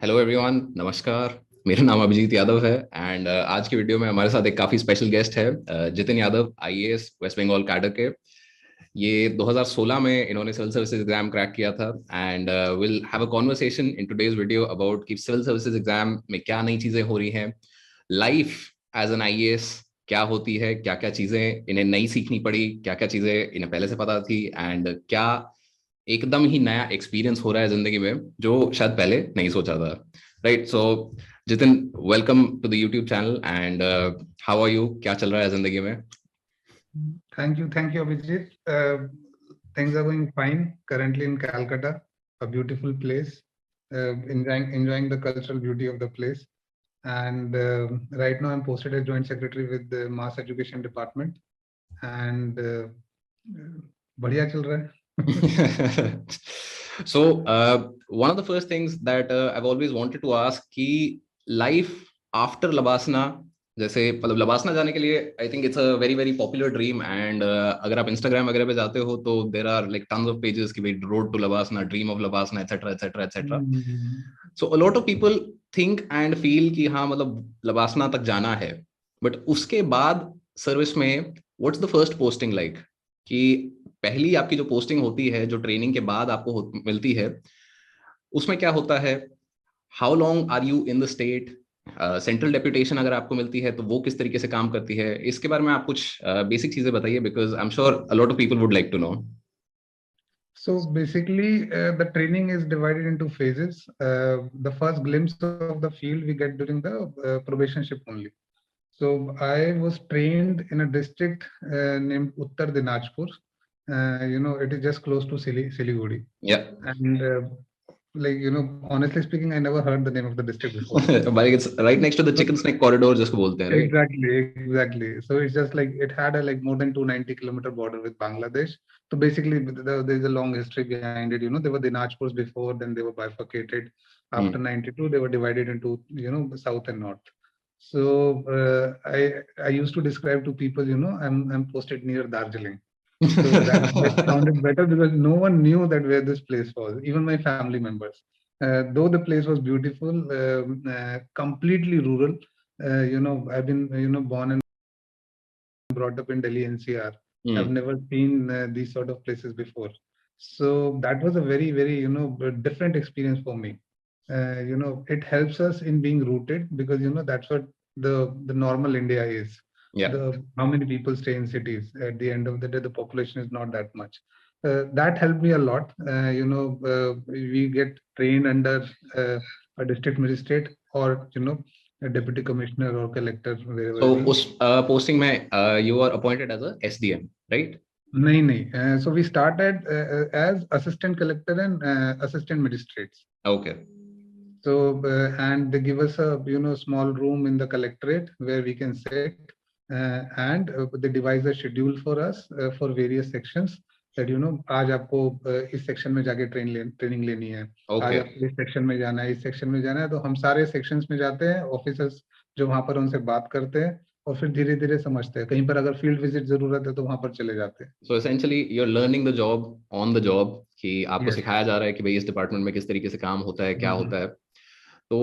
Hello everyone, नमस्कार। मेरा नाम अभिजीत यादव है एंड आज की वीडियो में हमारे साथ एक काफ़ी स्पेशल गेस्ट है, जितिन यादव, आईएएस, वेस्ट बंगाल कैडर के। ये 2016 में इन्होंने सिविल सर्विसेज एग्जाम क्रैक किया था and will have a conversation in today's video about कि सिविल सर्विसेज एग्जाम में क्या नई चीज़ें हो रही हैं, लाइफ एज एन आईएएस क्या होती है, क्या क्या चीज़ें इन्हें नई सीखनी पड़ी, क्या क्या चीज़ें इन्हें पहले से पता थी एंड क्या एकदम ही नया एक्सपीरियंस हो रहा है जिंदगी में जो शायद पहले नहीं सोचा था। Right, so Jitin, welcome to the YouTube channel and how are you, क्या चल रहा है जिंदगी में? Thank you, Abhijit. Things are going fine. Currently in Calcutta, a beautiful place. Enjoying the cultural beauty of the place. And right now, I'm posted as Joint Secretary with the Mass Education Department. And बढ़िया चल रहा है. So, one of the first things that I've always wanted to ask कि life after Labasana, जैसे मतलब लबासना जाने के लिए I think it's a very very popular dream and अगर आप इंस्टाग्राम वगैरह पे जाते हो तो there are like tons of pages की भाई road to LBSNAA, dream of LBSNAA, et cetera et cetera et cetera. So a lot of people think and feel कि हाँ मतलब लबासना तक जाना है, बट उसके बाद सर्विस में what's the first posting like, कि पहली आपकी जो पोस्टिंग होती है, जो ट्रेनिंग के बाद आपको मिलती है, उसमें क्या होता है? How long are you in the state? Central deputation अगर आपको मिलती है तो वो किस तरीके से काम करती है? इसके बारे में आप कुछ बेसिक चीजें बताइए, because I am sure a lot of people would like to know. So basically, the training is divided into phases. The first glimpse of the field we get during the probationship only. So I was trained in a district named Uttar Dinajpur. It is just close to Siliguri. Yeah. And honestly speaking, I never heard the name of the district before. But it's right next to the chicken snake corridor, जिसको बोलते हैं, right? Exactly. So it's just like it had a like more than 290-kilometer border with Bangladesh. So basically, there's a long history behind it. There were the Dinajpurs before, then they were bifurcated. After 92, they were divided into south and north. So I used to describe to people, I'm posted near Darjeeling. So that sounded better because no one knew that where this place was, even my family members. Though the place was beautiful, completely rural. I've been born and brought up in Delhi NCR. I've never seen these sort of places before. So that was a very, very different experience for me. It helps us in being rooted because that's what the normal India is. Yeah. How many people stay in cities? At the end of the day, the population is not that much. That helped me a lot. We get trained under a district magistrate or a deputy commissioner or collector wherever. So उस posting में you are appointed as a SDM, right? नहीं. So we started as assistant collector and assistant magistrates. Okay. So and they give us a small room in the collectorate where we can sit, and they devise a schedule for us for various sections. That आज आपको इस section में जाके training लेनी है, आज आपको इस सेक्शन में जाना है, इस सेक्शन में जाना है, तो हम सारे सेक्शंस में जाते हैं, ऑफिसर्स जो वहां पर उनसे बात करते हैं और फिर धीरे धीरे समझते हैं, कहीं पर अगर फील्ड विजिट जरूरत है तो वहां पर चले जाते हैं. So essentially you're learning the job on the job, कि आपको सिखाया जा रहा है कि भाई इस डिपार्टमेंट में किस तरीके से काम होता है, क्या होता है. तो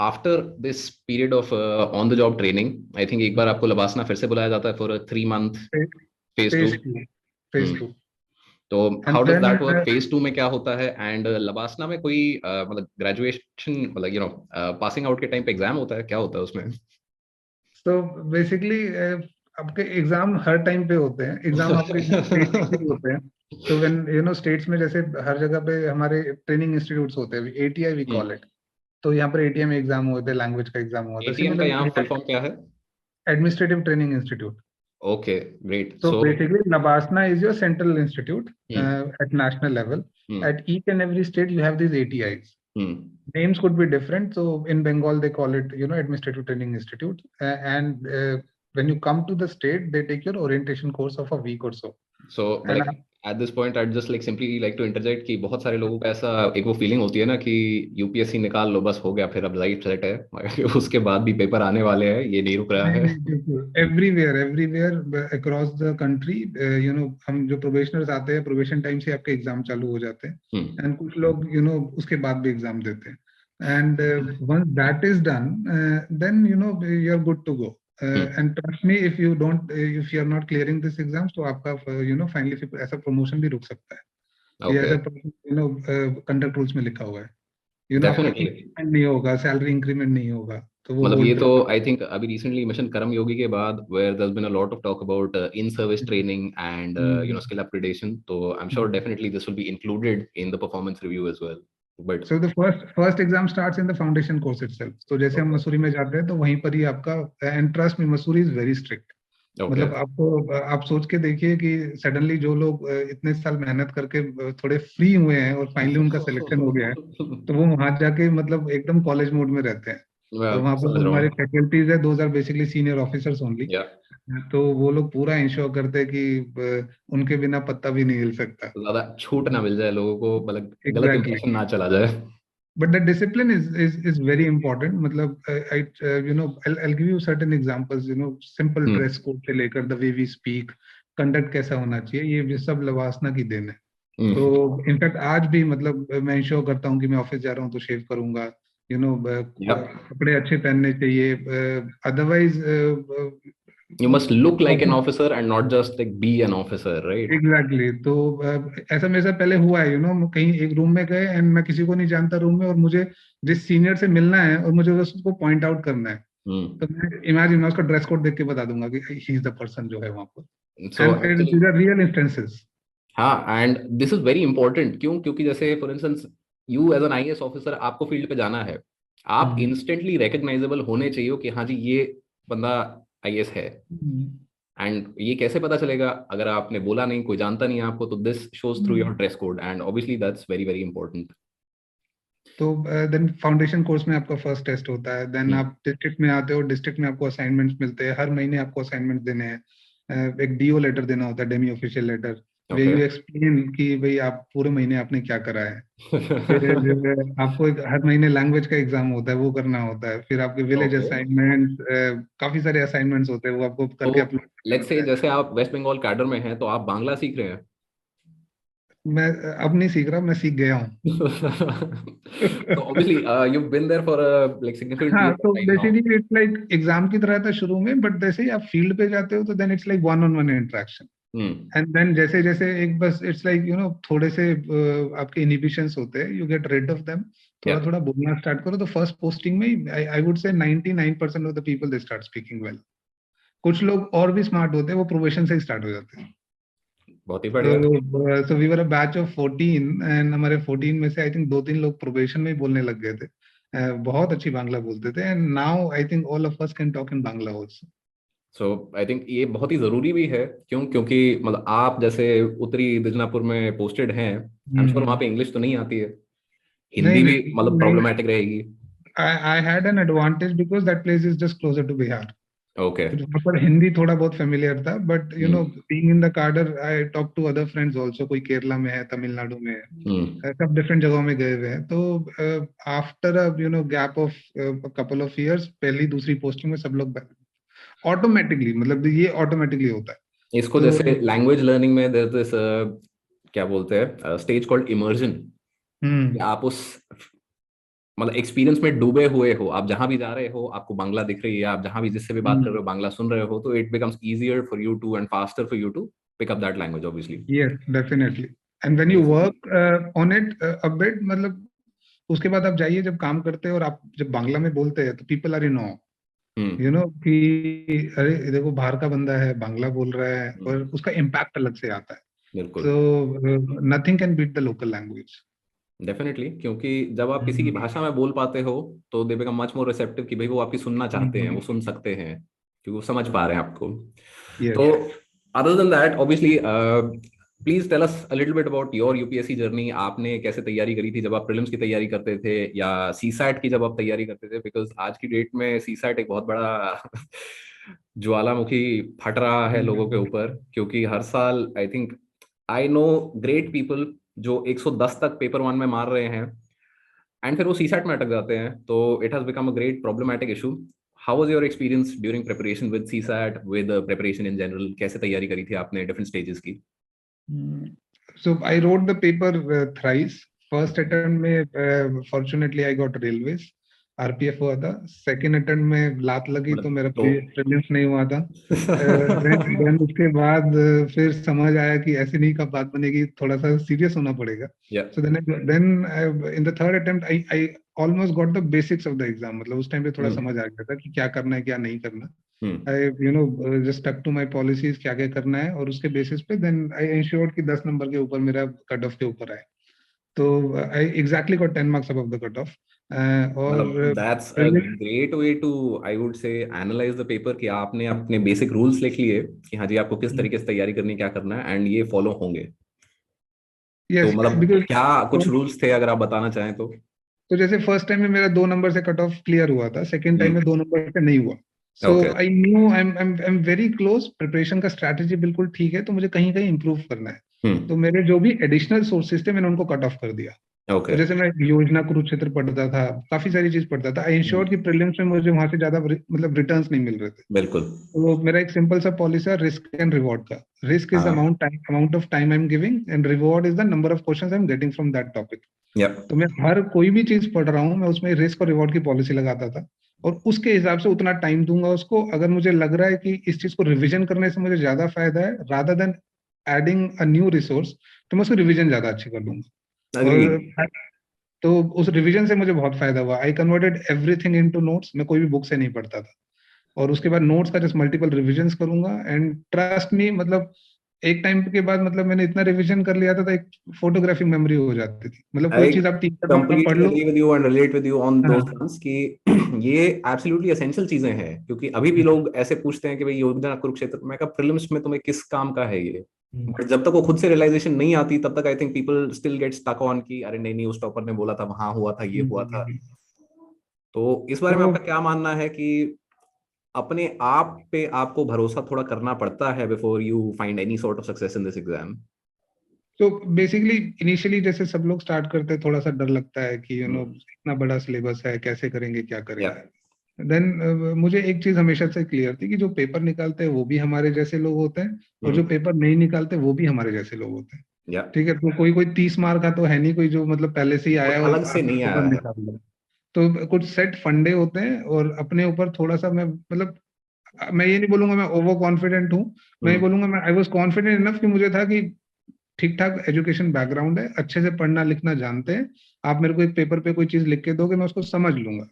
after this period of on the job training, I think एक बार आपको लबासना फिर से बुलाया जाता है फॉर 3 month फेज 2. तो how does that work? Phase 2 में क्या होता है? एंड लबासना में कोई मतलब ग्रेजुएशन, मतलब पासिंग आउट के टाइम पे एग्जाम होता है, क्या होता है उसमें? तो बेसिकली आपके एग्जाम हर टाइम पे होते हैं. एग्जाम आपके होते हैं. तो व्हेन स्टेट्स में जैसे हर जगह पे हमारे ट्रेनिंग इंस्टीट्यूट्स होते हैं, एटीआई वी कॉल इट. तो यहाँ पर एटीआई में एग्जाम होते हैं, लैंग्वेज का एग्जाम होता है. एटीएम का यहाँ फुल फॉर्म क्या है? Administrative training institute. Okay, great. So basically, Labasna is your central institute at national level. At each and every state, you have these ATIs. Names could be different. So in Bengal, they call it, Administrative Training Institute. And when you come to the state, they take your orientation course of a week or so. So like at this point, I'd just like simply like to interject कि बहुत सारे लोगों का ऐसा एक वो feeling होती है ना कि यूपीएससी निकाल लो, बस हो गया, फिर अब लाइफ सेट है, उसके बाद भी पेपर आने वाले हैं, ये नहीं रुक रहा है. एवरीवेयर अक्रॉस द कंट्री, हम जो प्रोबेशनर्स आते हैं, प्रोबेशन टाइम से आपके एग्जाम चालू हो जाते हैं. एंड कुछ लोग उसके बाद भी एग्जाम देते हैं. And once that is done, then you're good to go. And trust me, if you don't, if you're not clearing this exams, तो आपका finally ऐसा promotion भी रुक सकता है. ये Okay. ऐसा conduct rules में लिखा हुआ है. आपका Definitely. increment नहीं होगा, salary increment नहीं होगा. तो वो मतलब ये hold तो पे. आई थिंक अभी रिसेंटली मिशन कर्म योगी के बाद where there been a lot of talk about in service training and skill upgradation, तो I am sure definitely this will be included in the performance review as well. But So the first exam starts in the foundation course itself. तो जैसे हम मसूरी में जाते हैं तो वहीं पर ही आपका, and trust me, Mussoorie is very strict. मतलब आपको, आप सोच के देखिए कि सडनली जो लोग इतने साल मेहनत करके थोड़े फ्री हुए हैं और फाइनली उनका सिलेक्शन हो गया है, तो वो वहां जाके मतलब एकदम कॉलेज मोड में रहते हैं. और वहां पर जो हमारे फैकल्टीज है, those are basically senior officers only. तो वो लोग पूरा इंश्योर करते हैं कि उनके बिना पत्ता भी नहीं हिल सकता, ज्यादा छूट ना मिल जाए लोगों को, मतलब गलत Exactly. इंप्रेशन ना चला जाए. But the discipline is very important. मतलब I'll give you certain examples. Simple dress code से लेकर the way we speak, conduct कैसा होना चाहिए, ये सब लवासना की देन है. तो इनफैक्ट आज भी मतलब मैं इंश्योर करता हूँ कि मैं ऑफिस जा रहा हूँ तो शेव करूंगा. कपड़े अच्छे पहनने चाहिए. Otherwise You must look like an officer and not just like be an officer, right? Exactly. तो ऐसा मेरे साथ पहले हुआ है. कहीं एक रूम में गए एंड मैं किसी को नहीं जानता रूम में, और मुझे जिस सीनियर से मिलना है और मुझे उसको पॉइंट आउट करना है, तो मैं इमेजिन मैं उसका ड्रेस कोड देख के बता दूंगा कि ही इज द पर्सन जो है वहां पर. So and these are real instances. हाँ, and this is very important. क्यों? क्योंकि जैसे for instance you as an IAS officer, आपको फील्ड पे जाना है, आप इंस्टेंटली रिकग्नाइजेबल होने चाहिए कि हाँ जी ये बंदा आईएएस है. एंड ये कैसे पता चलेगा अगर आपने बोला नहीं, कोई जानता नहीं है आपको, तो this shows through your dress code and obviously that's very very important. तो देन फाउंडेशन कोर्स में आपका फर्स्ट टेस्ट होता है. देन आप डिस्ट्रिक्ट में आते हो. डिस्ट्रिक्ट में आपको असाइनमेंट्स मिलते हैं. हर महीने आपको असाइनमेंट देने हैं. एक डीओ लेटर देना होता है, demi official letter, way you explain कि भाई आप पूरे महीने आपने क्या करा है. फिर आपको हर महीने लैंग्वेज का एग्जाम होता है, वो करना होता है. फिर आपके विलेज असाइनमेंट, काफी सारे असाइनमेंट्स होते हैं, वो आपको करके अपलोड. लेट्स से जैसे आप वेस्ट बंगाल कैडर में हैं, तो आप बांग्ला सीख रहे हैं. मैं अब नहीं सीख रहा, मैं सीख गया हूँ. So obviously you've been there for a like significant हाँ, period of तो time now. Basically it's like exam की तरह था शुरू में, बट जैसे ही आप फील्ड पे जाते हो तो then it's like one on one interaction. And then जैसे जैसे एक बस इट्स लाइक थोड़े से आपके इनहिबिशंस होते हैं, you get rid of them. थोड़ा थोड़ा बोलना स्टार्ट करो तो फर्स्ट पोस्टिंग में आई वुड से 99% of the people they start speaking well. कुछ लोग और भी स्मार्ट होते हैं, वो प्रोबेशन से ही स्टार्ट हो जाते हैं. बहुत ही बढ़िया. So we were a batch of 14 and हमारे 14 में से आई थिंक 2-3 लोग प्रोबेशन में ही बोलने लग गए थे. बहुत अच्छी बांग्ला बोलते थे. And now I think all of us can talk in Bangla also. So I think ये बहुत ही जरूरी भी है. क्यों? क्योंकि मतलब आप जैसे उत्तरी दिजनापुर में पोस्टेड हैं, आई एम श्योर वहां पे इंग्लिश तो नहीं आती है, हिंदी भी मतलब प्रॉब्लमेटिक रहेगी. I had an advantage because that place is just closer to Bihar. Okay. वहाँ पर हिंदी थोड़ा बहुत फेमिलियर था, but being in the cadre I talk to other friends also. कोई केरला में है, तमिलनाडु में है, सब डिफरेंट जगहों में गए हुए हैं. तो after a gap of couple of years, पहली दूसरी पोस्टिंग में सब लोग ऑटोमेटिकली, मतलब ये ऑटोमेटिकली होता है. इसको तो, जैसे लैंग्वेज लर्निंग में देयर दिस क्या बोलते हैं स्टेज कॉल्ड इमर्जन. आप उस मतलब एक्सपीरियंस में डूबे हुए हो, आप जहां भी जा रहे हो आपको बांग्ला दिख रही है, आप जहां भी जिससे भी बात कर रहे हो बांग्ला सुन रहे हो, तो it becomes easier for you to and faster for you to pick up that language obviously. Yes, definitely. And when you work on it a bit, मतलब उसके बाद आप जाइए, जब काम करते हैं और आप जब बांग्ला में बोलते हैं तो पीपल आर इन ऑ, कि अरे देखो बाहर का बंदा है, बांग्ला बोल रहा है, और उसका इम्पैक्ट अलग से आता है. तो nothing can beat the local language. Definitely. क्योंकि जब आप किसी की भाषा में बोल पाते हो तो they become much more receptive कि भाई वो आपकी सुनना चाहते हैं, वो सुन सकते हैं क्योंकि वो समझ पा रहे हैं आपको. तो other than that obviously please tell us a little bit about your UPSC journey. आपने कैसे तैयारी करी थी जब आप प्रीलिम्स की तैयारी करते थे, या सीसैट की जब आप तैयारी करते थे? बिकॉज आज की डेट में सीसैट एक बहुत बड़ा ज्वालामुखी फट रहा है लोगों के ऊपर, क्योंकि हर साल I think I know great people जो 110 तक पेपर 1 में मार रहे हैं एंड फिर वो सीसैट में अटक जाते हैं. तो it has become a great problematic issue. How was your experience during preparation with CSAT, with preparation in general? कैसे तैयारी करी थी आपने डिफरेंट स्टेजेस की? So I wrote the paper thrice. First attempt में fortunately I got railways, RPF हुआ था। Second attempt में लात लगी तो मेरा तो प्रीलिम्स नहीं हुआ था। देन उसके बाद फिर समझ आया कि ऐसे नहीं का बात बनेगी, थोड़ा सा सीरियस होना पड़ेगा। या so then in the third attempt I almost got the basics of the exam. मतलब उस टाइम पे थोड़ा समझ आ गया था कि क्या करना है क्या नहीं करना। I just stuck to my policies, क्या क्या करना है, और उसके बेसिस पे देन आई इंश्योर्ड कि 10 नंबर के ऊपर मेरा कट ऑफ के ऊपर आए। तो I exactly got 10 marks above the cut off. मतलब और that's a great way to, I would say, analyze the paper, कि आपने अपने बेसिक रूल्स लिख लिए कि हाँ जी आपको किस तरीके से तैयारी करनी, क्या करना है, एंड ये फॉलो होंगे। तो यस, मतलब बिकॉज क्या कुछ रूल्स थे अगर आप बताना चाहें तो? तो जैसे फर्स्ट टाइम में मेरा 2 नंबर से कट ऑफ क्लियर हुआ था, सेकंड टाइम में 2 नंबर से नहीं हुआ। So okay. I knew I am very close, preparation का स्ट्रैटेजी बिल्कुल ठीक है, तो मुझे कहीं कहीं इंप्रूव करना है। तो मेरे जो भी एडिशनल सोर्सेज थे मैंने उनको कट ऑफ कर दिया। तो ओके। जैसे मैं योजना कुरुक्षेत्र पढ़ता था, काफी सारी चीज पढ़ता था, आई इंश्योर कि प्रीलिम्स में मुझे वहां से ज्यादा मतलब रिटर्न्स नहीं मिल रहे थे। बिल्कुल। तो मेरा एक सिंपल सा पॉलिसी है रिस्क एंड रिवॉर्ड का। रिस्क इज हाँ। Amount of time I am giving, and reward is the number of questions I am getting from that topic. या तो मैं हर कोई भी चीज पढ़ रहा हूँ, मैं उसमें रिस्क और रिवॉर्ड की पॉलिसी लगाता था, और उसके हिसाब से उतना टाइम दूंगा उसको। अगर मुझे लग रहा है कि इस चीज को रिवीजन करने से मुझे ज्यादा फायदा है rather than adding a new resource, तो मैं उसको रिवीजन ज्यादा अच्छी कर लूंगा। अग्री। और तो उस रिवीजन से मुझे बहुत फायदा हुआ। I converted everything into notes. मैं कोई भी बुक से नहीं पढ़ता था, और उसके बाद नोट्स का जस्ट मल्टीपल रिविजन्स करूंगा, एंड ट्रस्ट मी, मतलब एक टाइम के बाद मतलब मैंने इतना रिवीजन कर लिया था, तो एक फोटोग्राफिक मेमोरी हो जाती थी। मतलब कोई आई चीज आप 3 4 बार पढ़ कंप्लीटली लो। Agree with you and relate with you on those हाँ। टर्म्स कि ये एब्सोल्युटली एसेंशियल चीजें हैं, क्योंकि अभी भी लोग ऐसे पूछते हैं कि भाई योजना कुरुक्षेत्र, मैं कहा प्रीलिम्स में तुम्हें किस काम का है ये? बट जब तक वो खुद से रियलाइजेशन नहीं आती तब तक I think people still get stuck on कि अरे नहीं नहीं उस टॉपर ने बोला था, वहां हुआ था, ये हुआ था। तो इस बारे में तो आपका क्या मानना है कि अपने आप पे आपको भरोसा थोड़ा करना पड़ता है before you find any sort of success in this exam? तो बेसिकली इनिशियली जैसे सब लोग स्टार्ट करते हैं, थोड़ा सा डर लगता है कि इतना बड़ा सिलेबस है, कैसे करेंगे क्या या करेंगे। देन मुझे एक चीज हमेशा से क्लियर थी कि जो पेपर निकालते हैं वो भी हमारे जैसे लोग होते हैं, और जो पेपर नहीं निकालते वो भी हमारे जैसे लोग होते हैं। या ठीक है, तो कोई कोई 30 मार्क का तो है नहीं, कोई जो मतलब पहले से ही कोई आया और अलग से आके नहीं पेपर आया है। निकाल लो। तो कुछ सेट फंडे होते हैं, और अपने ऊपर थोड़ा सा मैं मतलब, मैं ये नहीं बोलूंगा मैं ओवर कॉन्फिडेंट हूँ। मैं ये हम्म। बोलूंगा मैं आई वॉज कॉन्फिडेंट इनफ कि मुझे था कि ठीक ठाक एजुकेशन बैकग्राउंड है, अच्छे से पढ़ना लिखना जानते हैं। आप मेरे को एक पेपर पे कोई चीज लिख के दोगे, मैं उसको समझ लूंगा।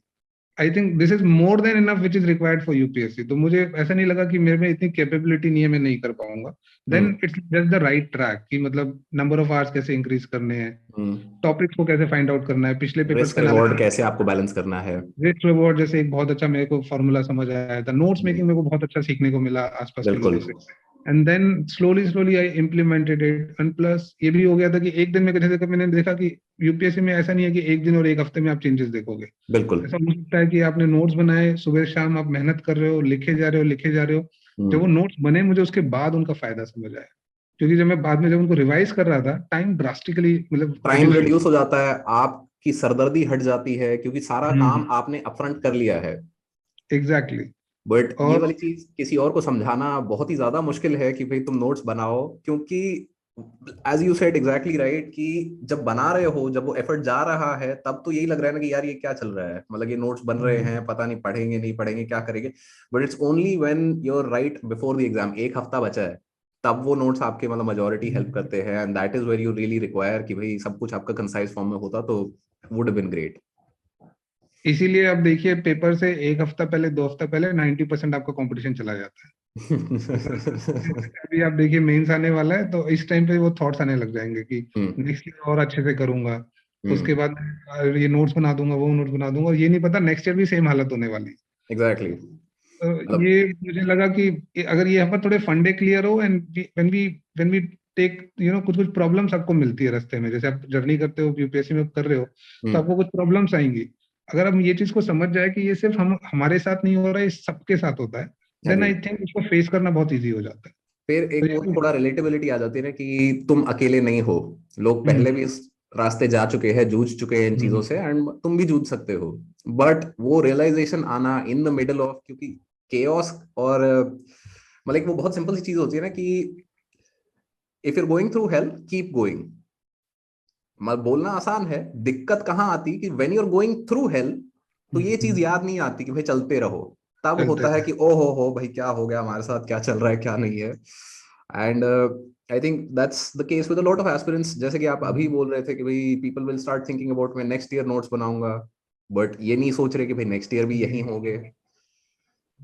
I think this is more than enough which is required for UPSC. तो मुझे ऐसा नहीं लगा कि मेरे में इतनी कैपेबिलिटी नहीं है, मैं नहीं कर पाऊंगा। Then hmm. It's just the right track कि मतलब नंबर ऑफ आवर्स कैसे इंक्रीज करने हैं, हम्म। टॉपिक्स को कैसे फाइंड आउट करना है, पिछले पेपर्स रिस्क का रिवॉर्ड एनालिसिस। कैसे आपको बैलेंस करना है? रिस्क रिवॉर्ड जैसे एक बहुत अच्छा मेरे को फॉर्मूला समझ आया था। नोट्स हम्म। मेकिंग मेरे को बहुत अच्छा सीखने को मिला आसपास के बिल्कुल। लोगों से। And then slowly slowly I implemented it, and plus ये भी हो गया था कि एक दिन में कैसे देखा, मैंने देखा कि यूपीएससी में ऐसा नहीं है कि एक दिन और एक हफ्ते में आप चेंजेस देखोगे। बिल्कुल। ऐसा हो सकता है कि आपने नोट्स बनाए, सुबह शाम आप मेहनत कर रहे हो, लिखे जा रहे हो लिखे जा रहे हो। जब वो हम्म। नोट्स बने, मुझे उसके बाद उनका फायदा समझ आया, क्योंकि जब मैं बाद में जब उनको रिवाइज कर रहा था, टाइम ड्रास्टिकली मतलब टाइम रिड्यूस हो रिड्यूस हो जाता है, आपकी सरदर्दी हट जाती है, क्योंकि सारा गया। काम आपने अपफ्रंट कर लिया है। एग्जैक्टली। बट ये और वाली चीज किसी और को समझाना बहुत ही ज्यादा मुश्किल है कि भाई तुम नोट्स बनाओ, क्योंकि as you said exactly right कि जब बना रहे हो, जब वो एफर्ट जा रहा है, तब तो यही लग रहा है ना कि यार ये क्या चल रहा है, मतलब ये नोट्स बन रहे हैं, पता नहीं पढ़ेंगे नहीं पढ़ेंगे क्या करेंगे। But it's only when you're right before the exam, एक हफ्ता बचा है, तब वो नोट्स आपके मतलब मेजोरिटी हेल्प करते हैं, and that is where you really require कि भाई सब कुछ आपका कंसाइज फॉर्म में होता तो वुड हैव बीन ग्रेट। इसीलिए आप देखिए पेपर से एक हफ्ता पहले 2 हफ्ता पहले 90% आपका कंपटीशन चला जाता है। अभी आप देखिए मेंस आने वाला है, तो इस टाइम पे वो थॉट्स आने लग जाएंगे कि हम्म। नेक्स्ट ईयर और अच्छे से करूंगा। उसके हम्म। बाद ये नोट्स बना दूंगा, वो नोट्स बना दूंगा, और ये नहीं पता नेक्स्ट ईयर भी सेम हालत होने वाली है। एग्जैक्टली। तो मतलब ये मुझे लगा कि अगर ये यहाँ पर थोड़े फंडे क्लियर हो, एंड व्हेन वी टेक कुछ कुछ प्रॉब्लम्स आपको मिलती है रास्ते में, जैसे आप जर्नी करते हो यूपीएससी में कर रहे हो, तो हम्म। आपको कुछ प्रॉब्लम्स आएंगी। अगर हम ये चीज को समझ जाए कि ये सिर्फ हम हमारे साथ नहीं हो रहा है, ये सबके साथ होता है, देन एग्री। आई थिंक उसको फेस करना बहुत ईजी हो जाता है। फिर तो एक वो थोड़ा रिलेटेबिलिटी आ जाती है ना कि तुम अकेले नहीं हो, लोग हम्म, पहले भी इस रास्ते जा चुके हैं, जूझ चुके हैं इन चीजों हम्म, से, एंड तुम भी जूझ सकते हो। बट वो रियलाइजेशन आना इन द मिडल ऑफ, क्योंकि केओस और मतलब वो बहुत सिंपल सी चीज होती है ना कि if you're going through hell keep going, बोलना आसान है, दिक्कत कहाँ आती कि when you are going through hell, तो ये चीज याद नहीं आती कि भाई चलते रहो। तब चलते होता है रहे। कि ओ हो भाई क्या हो गया हमारे साथ, क्या चल रहा है क्या नहीं है। And I think that's the case with a lot of aspirants, जैसे कि आप अभी बोल रहे थे कि भाई people will start thinking about मैं नेक्स्ट ईयर नोट्स बनाऊंगा, बट ये नहीं सोच रहे कि भाई नेक्स्ट ईयर भी यही होंगे।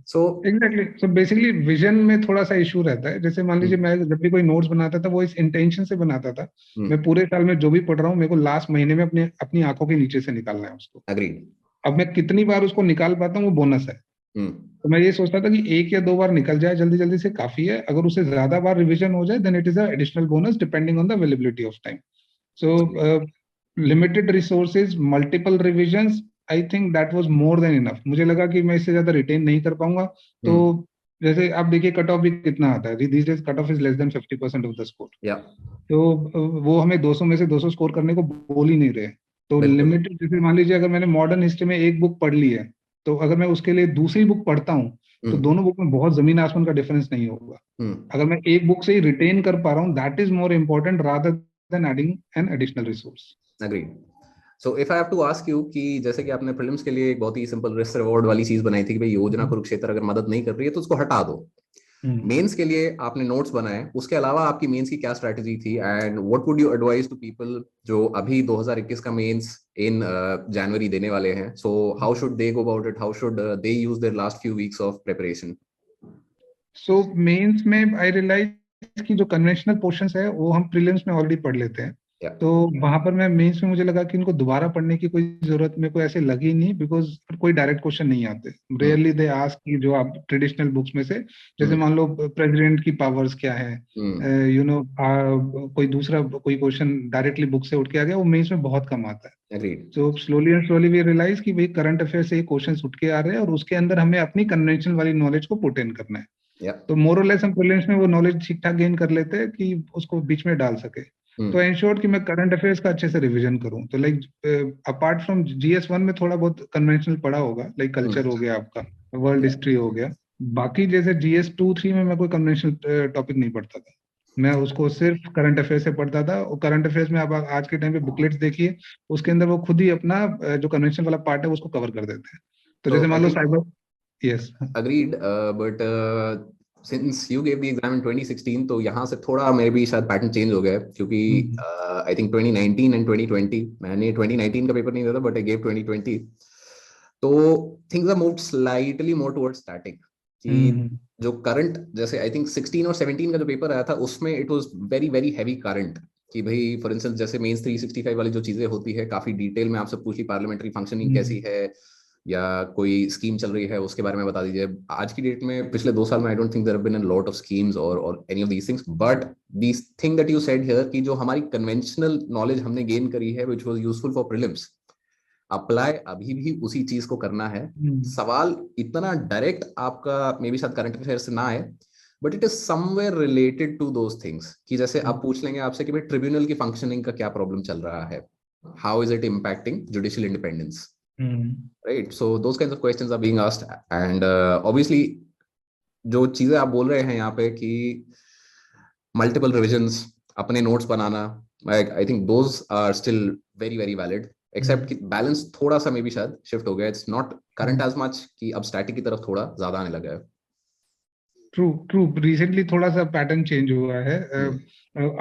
So exactly, so basically vision में थोड़ा सा इशू रहता है। जैसे मान लीजिए मैं जब भी कोई नोट्स बनाता था वो इस इंटेंशन से बनाता था, मैं पूरे साल में जो भी पढ़ रहा हूँ मेरे को लास्ट महीने में अपने अपनी आंखों के नीचे से निकालना है उसको। अग्रीड। अब मैं कितनी बार उसको निकाल पाता हूँ वो बोनस है। तो मैं ये सोचता था कि एक या दो बार निकल जाए जल्दी जल्दी से काफी है, अगर उसे ज्यादा बार रिवीजन हो जाए then it is additional bonus depending on the availability of time. So limited resources, multiple revisions, I think that was more than enough. मुझे लगा कि मैं इससे ज्यादा रिटेन नहीं कर पाऊंगा। तो जैसे आप देखिए कट ऑफ भी कितना आता है these days, cut off is less than 50% of the score. या तो वो हमें 200 में से 200 स्कोर करने को बोल ही नहीं रहे। तो बिल्कुल। लिमिटेड, जैसे मान लीजिए अगर मैंने मॉडर्न हिस्ट्री में एक बुक पढ़ ली है, तो अगर मैं उसके लिए दूसरी बुक पढ़ता हूँ तो दोनों बुक में बहुत जमीन आसमान का डिफरेंस नहीं होगा। अगर मैं एक बुक से ही रिटेन कर पा रहा हूँ that is more important rather than adding an additional resource. Agreed. So if I have to ask you कि जैसे कि आपने प्रीलिम्स के लिए एक बहुत ही सिंपल रिस्क रिवॉर्ड वाली चीज बनाई थी कि भाई योजना कुरुक्षेत्र अगर मदद नहीं कर रही है तो उसको हटा दो, मेंस के लिए आपने नोट्स बनाए, उसके अलावा आपकी मेंस की क्या स्ट्रैटेजी थी, and what would you advise to people जो अभी 2021 का मेंस इन जनवरी देने वाले हैं? So how should they go about it, how should they use their last few weeks of preparation? So mains में आई रियलाइज कि जो कन्वेंशनल पोर्शंस है वो हम प्रीलिम्स में ऑलरेडी पढ़ लेते हैं। या तो वहां पर मैं मेंस में मुझे लगा कि इनको दोबारा पढ़ने की कोई जरूरत मेरे को ऐसे लगी नहीं, बिकॉज कोई डायरेक्ट क्वेश्चन नहीं आते। रेयरली दे आस्क कि जो आप ट्रेडिशनल बुक्स में से, जैसे मान लो प्रेसिडेंट की पावर्स क्या है, यू नो कोई दूसरा कोई क्वेश्चन डायरेक्टली बुक से उठ के आ गया, वो मेंस में बहुत कम आता है। अग्रीड। तो slowly and slowly we realize कि भाई करंट अफेयर से ये क्वेश्चन उठ के आ रहे हैं और उसके अंदर हमें अपनी कन्वेंशनल वाली नॉलेज को पुट इन करना है। या तो मोर और लेस हम प्रीलिम्स में वो नॉलेज ठीक ठाक गेन कर लेते हैं कि उसको बीच में डाल सके। तो इंश्योर कि मैं करंट अफेयर्स का अच्छे से रिवीजन करूं। तो लाइक अपार्ट फ्रॉम GS1 में थोड़ा बहुत कन्वेंशनल पढ़ा होगा, लाइक कल्चर हो गया आपका, वर्ल्ड या हिस्ट्री हो गया। बाकी जैसे GS2-3 में मैं कोई कन्वेंशनल टॉपिक नहीं पढ़ता था, मैं उसको सिर्फ करंट अफेयर से पढ़ता था। और करंट अफेयर्स में आप आज के टाइम पे बुकलेट्स देखिए, उसके अंदर वो खुद ही अपना जो कन्वेंशन वाला पार्ट है उसको कवर कर देते हैं। तो तो जैसे मान आई लो think cyber, yes. agreed, but since you gave the exam in 2016 तो यहाँ से थोड़ा मे भी शायद पैटर्न चेंज हो गया है, क्योंकि आई थिंक 2019 एंड 2020, मैंने 2019 का पेपर नहीं दिया था बट आई गेव 2020, तो things are moved slightly more towards static. कि जो करंट, जैसे आई थिंक 16 और 17 का जो पेपर आया था उसमें it was very very heavy current, कि भाई फॉर इंस्टेंस जैसे मेंस 365 वाली जो चीजें होती है काफी डिटेल में आपसे पूछी, पार्लियामेंट्री फंक्शनिंग कैसी है या कोई स्कीम चल रही है उसके बारे में बता दीजिए। आज की डेट में पिछले 2 साल में I don't think there have been a lot of schemes और any of these things, but this thing that you said here कि जो हमारी कन्वेंशनल नॉलेज हमने गेन करी है which was useful for prelims, apply अभी भी उसी चीज को करना है। सवाल इतना डायरेक्ट आपका मे बी शायद करंट अफेयर से ना आए, but it is somewhere related to those things, कि जैसे आप पूछ लेंगे आपसे कि भाई ट्रिब्यूनल की फंक्शनिंग का क्या प्रॉब्लम चल रहा है, how is it impacting judicial independence, right? So those kinds of questions are being asked, and obviously जो चीजें आप बोल रहे हैं यहाँ पे कि मल्टीपल रिविजन्स, अपने नोट्स बनाना, I think those are still very very valid, except कि बैलेंस थोड़ा सा मे बी शायद शिफ्ट हो गया, it's not current as much, कि अब स्टैटिक की तरफ थोड़ा ज्यादा आने लगा है। ट्रू ट्रू, रिसेंटली थोड़ा सा पैटर्न चेंज हुआ है।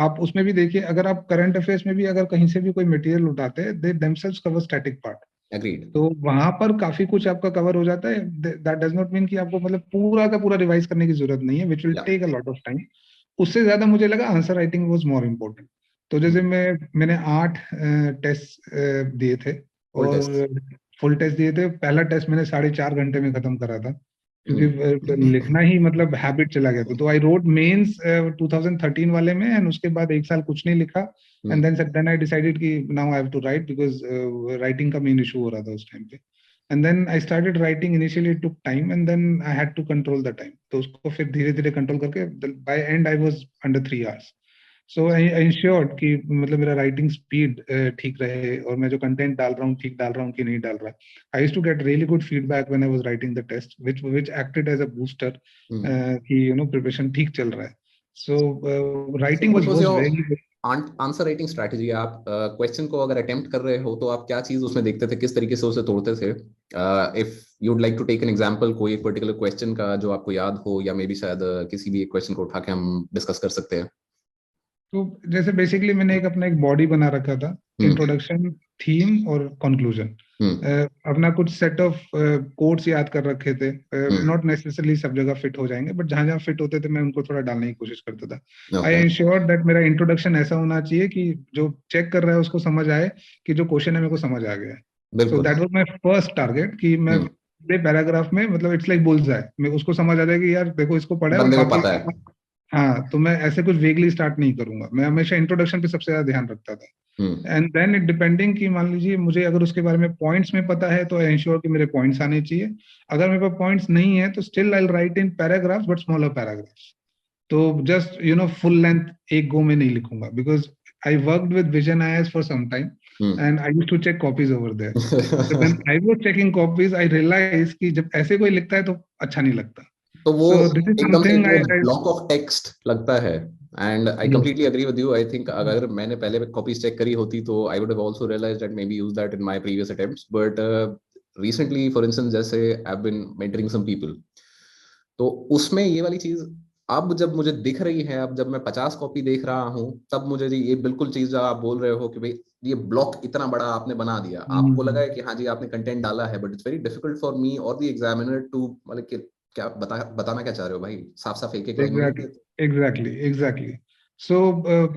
आप उसमें भी देखिए, अगर आप करंट अफेयर्स में भी अगर कहीं से भी कोई मटेरियल उठाते हैं, they themselves cover static part. Agreed. तो वहां पर काफी कुछ आपका कवर हो जाता है। दैट डज नॉट मीन कि आपको मतलब पूरा का पूरा रिवाइज करने की जरूरत नहीं है, which will take a lot of time. उससे ज्यादा मुझे लगा answer writing was more important. तो जैसे मैंने 8 टेस्ट दिए थे, फुल टेस्ट। और फुल टेस्ट दिए थे। पहला टेस्ट मैंने 4.5 घंटे में खत्म करा था, क्योंकि लिखना ही मतलब हैबिट चला गया था। तो आई रोट मेंस 2013 वाले में, एंड उसके बाद एक साल कुछ नहीं लिखा। एंड देन आई डिसाइडेड कि now I have to write, because writing का मेन इशू हो रहा था उस टाइम पे। And then I started writing. Initially it took time and then I had to control the time. तो उसको फिर धीरे धीरे कंट्रोल करके by and I was under 3 hours. So I ensured कि मतलब मेरा राइटिंग स्पीड ठीक रहे, और मैं जो कंटेंट डाल रहा हूँ ठीक डाल रहा हूँ कि नहीं डाल रहा। I used to get really good feedback when I was writing the test, which acted as a booster कि प्रिपरेशन ठीक चल रहा है। So So writing what was was your very good. Answer writing strategy, आप question को अगर attempt कर रहे हो तो आप क्या चीज उसमें देखते थे, किस तरीके से उसे तोड़ते थे? If you'd like to take an example, कोई एक पर्टिकुलर क्वेश्चन का जो आपको याद हो, या मे बी शायद किसी भी एक क्वेश्चन को उठा के हम डिस्कस कर सकते हैं। तो जैसे बेसिकली मैंने एक अपना एक बॉडी बना रखा था, इंट्रोडक्शन, थीम और कंक्लूजन। अपना कुछ सेट ऑफ कोट्स याद कर रखे थे, नॉट नेसेसरली सब जगह फिट हो जाएंगे, बट जहां जहां फिट होते थे मैं उनको थोड़ा डालने की कोशिश करता था। आई इंश्योर दैट मेरा इंट्रोडक्शन ऐसा होना चाहिए कि जो चेक कर रहा है उसको समझ आए कि जो क्वेश्चन है मेरे को समझ आ गया है। So that was my first target कि मैं पैराग्राफ में, मतलब इट्स लाइक बुल्सआई, मैं उसको समझ आ जाए कि यार देखो इसको पढ़ा है और बंदे को बाकी। पता है। हाँ, तो मैं ऐसे कुछ वेगली स्टार्ट नहीं करूंगा, मैं हमेशा इंट्रोडक्शन पे सबसे ज्यादा ध्यान रखता था। एंड देन इट डिपेंडिंग कि मान लीजिए मुझे अगर उसके बारे में पॉइंट्स में पता है तो आई इंश्योर कि मेरे पॉइंट्स आने चाहिए। अगर मेरे पास पॉइंट्स नहीं है तो still I write in paragraphs but smaller paragraphs. तो जस्ट फुल लेंथ एक गो में नहीं लिखूंगा, because I worked with Vision IAS for some time and I used to check copies over there. So when I was checking copies I realize कि जब ऐसे कोई लिखता है तो अच्छा नहीं लगता। तो वो So this is एकदम से something वो ब्लॉक ऑफ टेक्स्ट लगता है। And I yes. Completely agree with you. I think अगर मैंने पहले कॉपीज चेक करी होती तो I would have also realised that maybe use that in my previous attempts, but recently for instance जैसे I have been mentoring some people, तो उसमें ये वाली चीज अब जब मुझे दिख रही है, अब जब मैं 50 कॉपी देख रहा हूँ, तब मुझे ये बिल्कुल चीज जो आप बोल रहे हो कि भाई ये ब्लॉक इतना बड़ा आपने बना दिया, आपको लगा है कि हाँ जी आपने कंटेंट डाला है, but it's very difficult for me और द एग्जामिनर टू, मतलब कि क्या बताना क्या चाह रहे हो भाई, साफ साफ एक एक लाइन में लिख Exactly, देते। exactly. So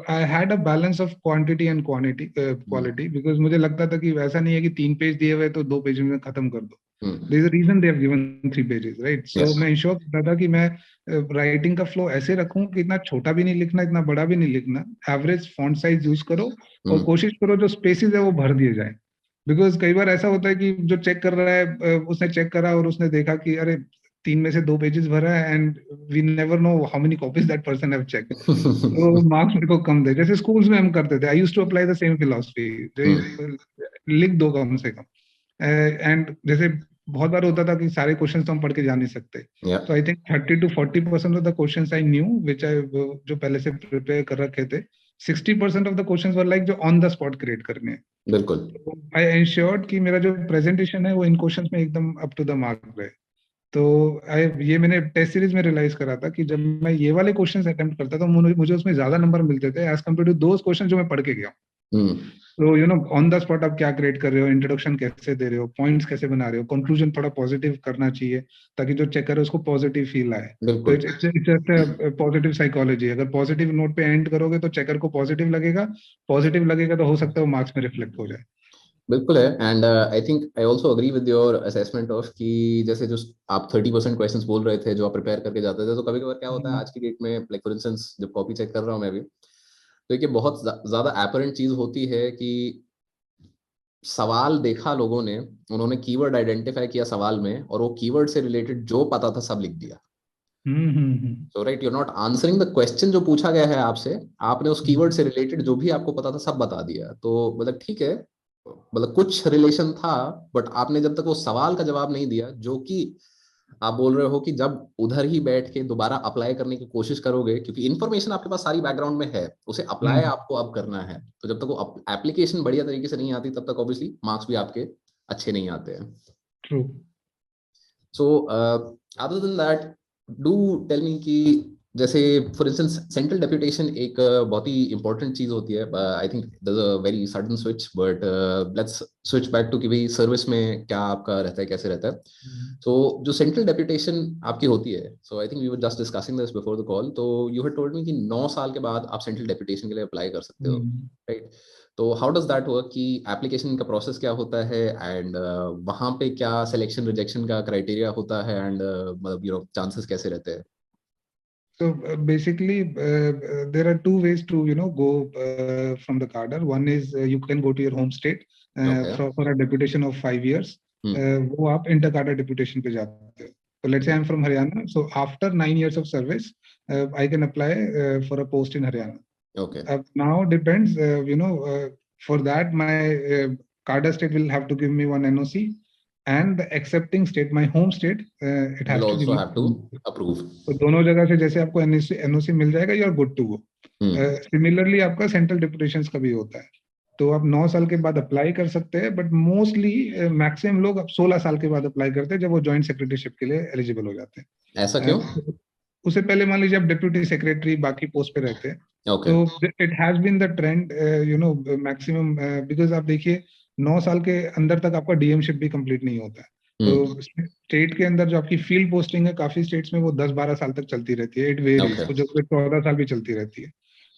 I had a balance of quantity and quality because मुझे लगता था कि वैसा नहीं है कि 3 पेज दिए हुए तो 2 पेज में खत्म कर दो। There is a reason they have given 3 pages, right? So मैं इंश्योर करता था कि मैं राइटिंग का फ्लो ऐसे रखूं कि इतना छोटा भी नहीं लिखना, इतना बड़ा भी नहीं लिखना, एवरेज फॉन्ट साइज यूज करो और कोशिश करो जो स्पेसेस है वो भर दिए जाए। बिकॉज कई बार ऐसा होता है कि जो चेक कर रहा है उसने चेक करा और उसने देखा कि अरे 3 में से 2 पेजेस भरा है and we never know how many copies that person have check. तो मार्क्स मेरे को कम दे, जैसे स्कूल्स में हम करते थे। I used to apply the same philosophy, लिख दो कम से कम। एंड जैसे बहुत बार होता था कि सारे क्वेश्चंस तो हम पढ़ के जा नहीं सकते, तो I think 30 to 40% of the questions I knew which I, जो पहले से प्रिपेयर कर रखे थे। 60% of the questions were like जो ऑन द स्पॉट क्रिएट करने हैं। बिल्कुल। आई एंश्योर्ड कि मेरा जो प्रेजेंटेशन है वो इन क्वेश्चंस में एकदम अप टू द मार्क रहे। तो ये मैंने टेस्ट सीरीज में रियलाइज करा था कि जब मैं ये वाले क्वेश्चंस अटेम्प्ट करता था मुझे उसमें ज्यादा नंबर मिलते थे as compare to those question जो मैं पढ़ के गया। तो ऑन द स्पॉट आप क्या क्रिएट कर रहे हो, इंट्रोडक्शन कैसे दे रहे हो, पॉइंट्स कैसे बना रहे हो, कंक्लूजन थोड़ा पॉजिटिव करना चाहिए ताकि जो चेक करे उसको पॉजिटिव फील आए। तो इट्स पॉजिटिव साइकोलॉजी। अगर पॉजिटिव नोट पे एंड करोगे तो चेकर को पॉजिटिव लगेगा तो हो सकता है वो मार्क्स में रिफ्लेक्ट हो जाए। बिल्कुल है। And I think I also agree with your assessment of कि जैसे जो आप 30% क्वेश्चंस बोल रहे थे जो आप प्रिपेयर करके जाते थे, तो कभी कभार क्या होता है आज की डेट में, लाइक फॉर इंस्टेंस जब कॉपी चेक कर रहा हूँ मैं भी, तो ये बहुत ज्यादा एपरेंट चीज होती है कि सवाल देखा लोगों ने, उन्होंने कीवर्ड आइडेंटिफाई किया सवाल में, और वो कीवर्ड से रिलेटेड जो पता था सब लिख दिया। So right, you are not answering the question जो पूछा गया है आपसे, आपने उस कीवर्ड से रिलेटेड जो भी आपको पता था सब बता दिया। तो मतलब ठीक है, मतलब कुछ रिलेशन था, बट आपने जब तक वो सवाल का जवाब नहीं दिया, जो कि आप बोल रहे हो कि जब उधर ही बैठ के दोबारा अप्लाई करने की कोशिश करोगे, क्योंकि इन्फॉर्मेशन आपके पास सारी बैकग्राउंड में है, उसे अप्लाई आपको अब करना है, तो जब तक वो एप्लीकेशन बढ़िया तरीके से नहीं आती तब तक ऑब्वियसली मार्क्स भी आपके अच्छे नहीं आते हैं। True. So other than that, do tell me कि जैसे फॉर इंस्टेंस सेंट्रल डेप्यूटेशन एक बहुत ही इंपॉर्टेंट चीज होती है। I think there is a very sudden switch, but let's switch back to कि भाई सर्विस में क्या आपका रहता है, कैसे रहता है। सो जो सेंट्रल डेप्यूटेशन आपकी होती है, so I think we were just discussing this before the call, तो यू हैड टोल्ड मी कि 9 साल के बाद आप सेंट्रल डेप्यूटेशन के लिए अप्लाई कर सकते हो, राइट? तो हाउ डज दैट वर्क, कि एप्लीकेशन का प्रोसेस क्या होता है, एंड वहां पे क्या सिलेक्शन रिजेक्शन का क्राइटेरिया होता है, एंड मतलब चांसेस कैसे रहते हैं? So basically, there are two ways to go from the cadre. One is you can go to your home state Okay. for a deputation of 5 years. वो आप inter cadre deputation पे जाते हो. So let's say I'm from Haryana. So after 9 years of service, I can apply for a post in Haryana. Okay. Now depends, for that my cadre state will have to give me one NOC, and the accepting state, my home state, it has Will to give also me. have to approve. तो दोनों जगह से जैसे आपको NOC मिल जाएगा, you are good to go. Similarly आपका central deputations का भी होता है, तो आप 9 साल के बाद अप्लाई कर सकते हैं, बट मोस्टली मैक्सिमम लोग अब 16 साल के बाद अप्लाई करते हैं जब वो जॉइंट सेक्रेटरीशिप के लिए एलिजिबल हो जाते हैं। ऐसा क्यों? उससे पहले मान लीजिए आप डिप्यूटी सेक्रेटरी बाकी पोस्ट पे रहते हैं, ओके। तो it has been the trend maximum, because आप देखिए 9 साल के अंदर तक आपका डीएमशिप भी कंप्लीट नहीं होता है, तो स्टेट के अंदर जो आपकी फील्ड पोस्टिंग है काफी स्टेट्स में वो 10-12 साल तक चलती रहती है, इट वेरीज, कुछ 14 साल भी चलती रहती है।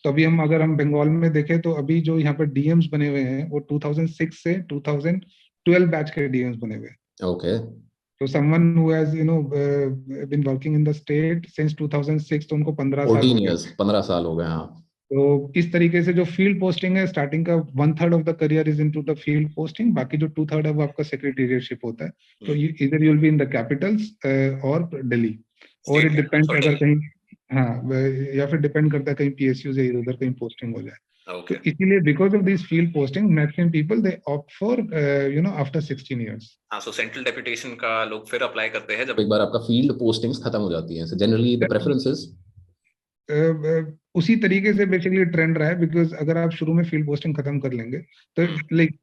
तो अभी हम अगर हम बंगाल में देखें तो अभी जो यहाँ पर डीएम्स बने हुए हैं वो 2006 से 2012 बैच के डीएम्स बने हुए हैं। ओके। तो someone who has been working in the state since 2006, तो उनको 15 साल 14 हो गए। इयर्स, 15 साल हो गए। हाँ। तो इस तरीके से जो फील्ड पोस्टिंग है, स्टार्टिंग का 1/3 of the career is into the field posting, बाकी जो 2/3 है वो आपका सेक्रेटेरिएटशिप होता है। तो इधर you will be in the Capitals और दिल्ली, और इट डिपेंड्स अगर कहीं, हाँ, या फिर डिपेंड करता है कहीं पीएसयू से इधर कहीं पोस्टिंग हो जाए। तो इसीलिए because of this field posting maximum people they opt for after 16 years. हाँ, सो सेंट्रल डेपुटेशन का लोग फिर अप्लाई करते हैं जब एक बार आपका फील्ड पोस्टिंग्स खत्म हो जाती है। सो जनरली द प्रेफरेंसेस उसी तरीके से बेसिकली ट्रेंड रहा है, बिकॉज अगर आप शुरू में फील्ड पोस्टिंग खत्म कर लेंगे तो like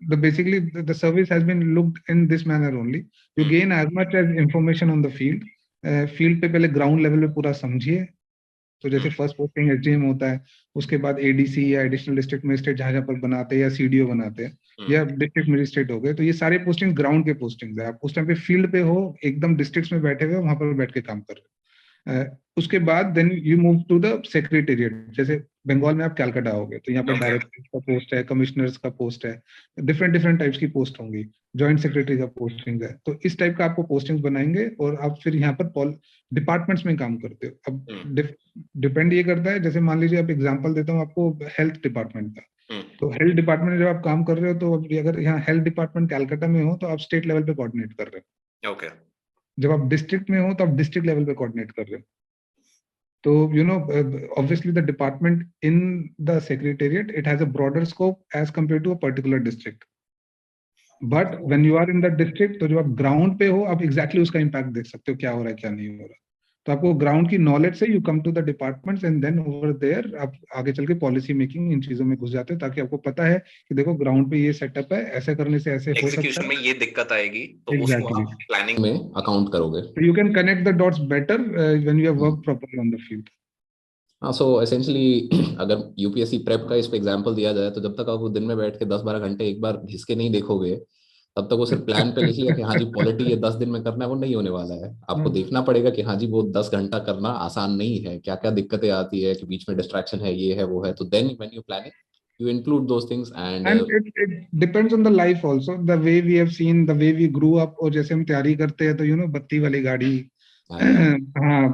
the basically the service has been looked in this manner only, you gain as much as information on the field. Field पे पहले ग्राउंड लेवल पे पूरा समझिए, तो जैसे फर्स्ट पोस्टिंग एसडीएम होता है, उसके बाद एडीसी या एडिशनल डिस्ट्रिक्ट मजिस्ट्रेट जहां जहां पर बनाते हैं, या सीडीओ बनाते हैं, या डिस्ट्रिक्ट मजिस्ट्रेट हो गए, तो ये सारे पोस्टिंग ग्राउंड के पोस्टिंग है। आप उस टाइम पे फील्ड पे हो, एकदम डिस्ट्रिक्ट्स में बैठे हुए वहां पर बैठ के काम कर रहे हो। उसके बाद then you move to the secretariat, जैसे बंगाल में आप कैलकाटा हो गए तो यहाँ पर डायरेक्टर का पोस्ट है, कमिश्नर्स का पोस्ट है, डिफरेंट डिफरेंट टाइप्स की पोस्ट होंगी, जॉइंट सेक्रेटरी का पोस्टिंग है। तो इस टाइप का आपको पोस्टिंग बनाएंगे और आप फिर यहाँ पर डिपार्टमेंट्स में काम करते हो। अब डिपेंड ये करता है, जैसे मान लीजिए आप एग्जांपल देता हूँ आपको हेल्थ डिपार्टमेंट का, तो हेल्थ डिपार्टमेंट में जब आप काम कर रहे हो तो अगर यहाँ हेल्थ डिपार्टमेंट कैलकाटा में हो तो आप स्टेट लेवल पे कोऑर्डिनेट कर रहे हो। ओके। जब आप डिस्ट्रिक्ट में हो तो आप डिस्ट्रिक्ट लेवल पे कोऑर्डिनेट कर रहे हो। तो obviously the department in the secretariat, it has a broader scope as compared to a particular district, but when you are in the district, तो जो आप ग्राउंड पे हो आप exactly उसका इम्पैक्ट देख सकते हो, क्या हो रहा है क्या नहीं हो रहा। तो आपको ग्राउंड की नॉलेज से you come to the departments and then over there आप आगे चल के पॉलिसी मेकिंग इन चीजों में घुस जाते हैं, ताकि आपको पता है कि देखो ग्राउंड पे ये सेटअप है, ऐसे करने से ऐसे हो सकता है, में ये दिक्कत आएगी, तो exactly. उसको आप प्लानिंग में अकाउंट करोगे। So you can connect the dots better when you have worked properly on the field. हाँ, सो एसेंशियली अगर यूपीएससी प्रेप का इस पे एग्जांपल दिया जाए तो जब तक आप वो दिन में बैठ के 10-12 घंटे एक बार घिस के नहीं देखोगे, तब तक वो सिर्फ प्लान पे लिख लिया कि हाँ जी पॉलिटी ये 10 दिन में करना है, वो नहीं होने वाला है। आपको देखना पड़ेगा कि हाँ जी वो 10 घंटा करना आसान नहीं है, क्या क्या दिक्कतें आती है कि बीच में डिस्ट्रैक्शन है, ये है वो है। तो then when you plan it you include those things and it depends on the life also, the way we have seen, the way we grew up। और जैसे हम तैयारी करते हैं तो बत्ती वाली गाड़ी, हाँ,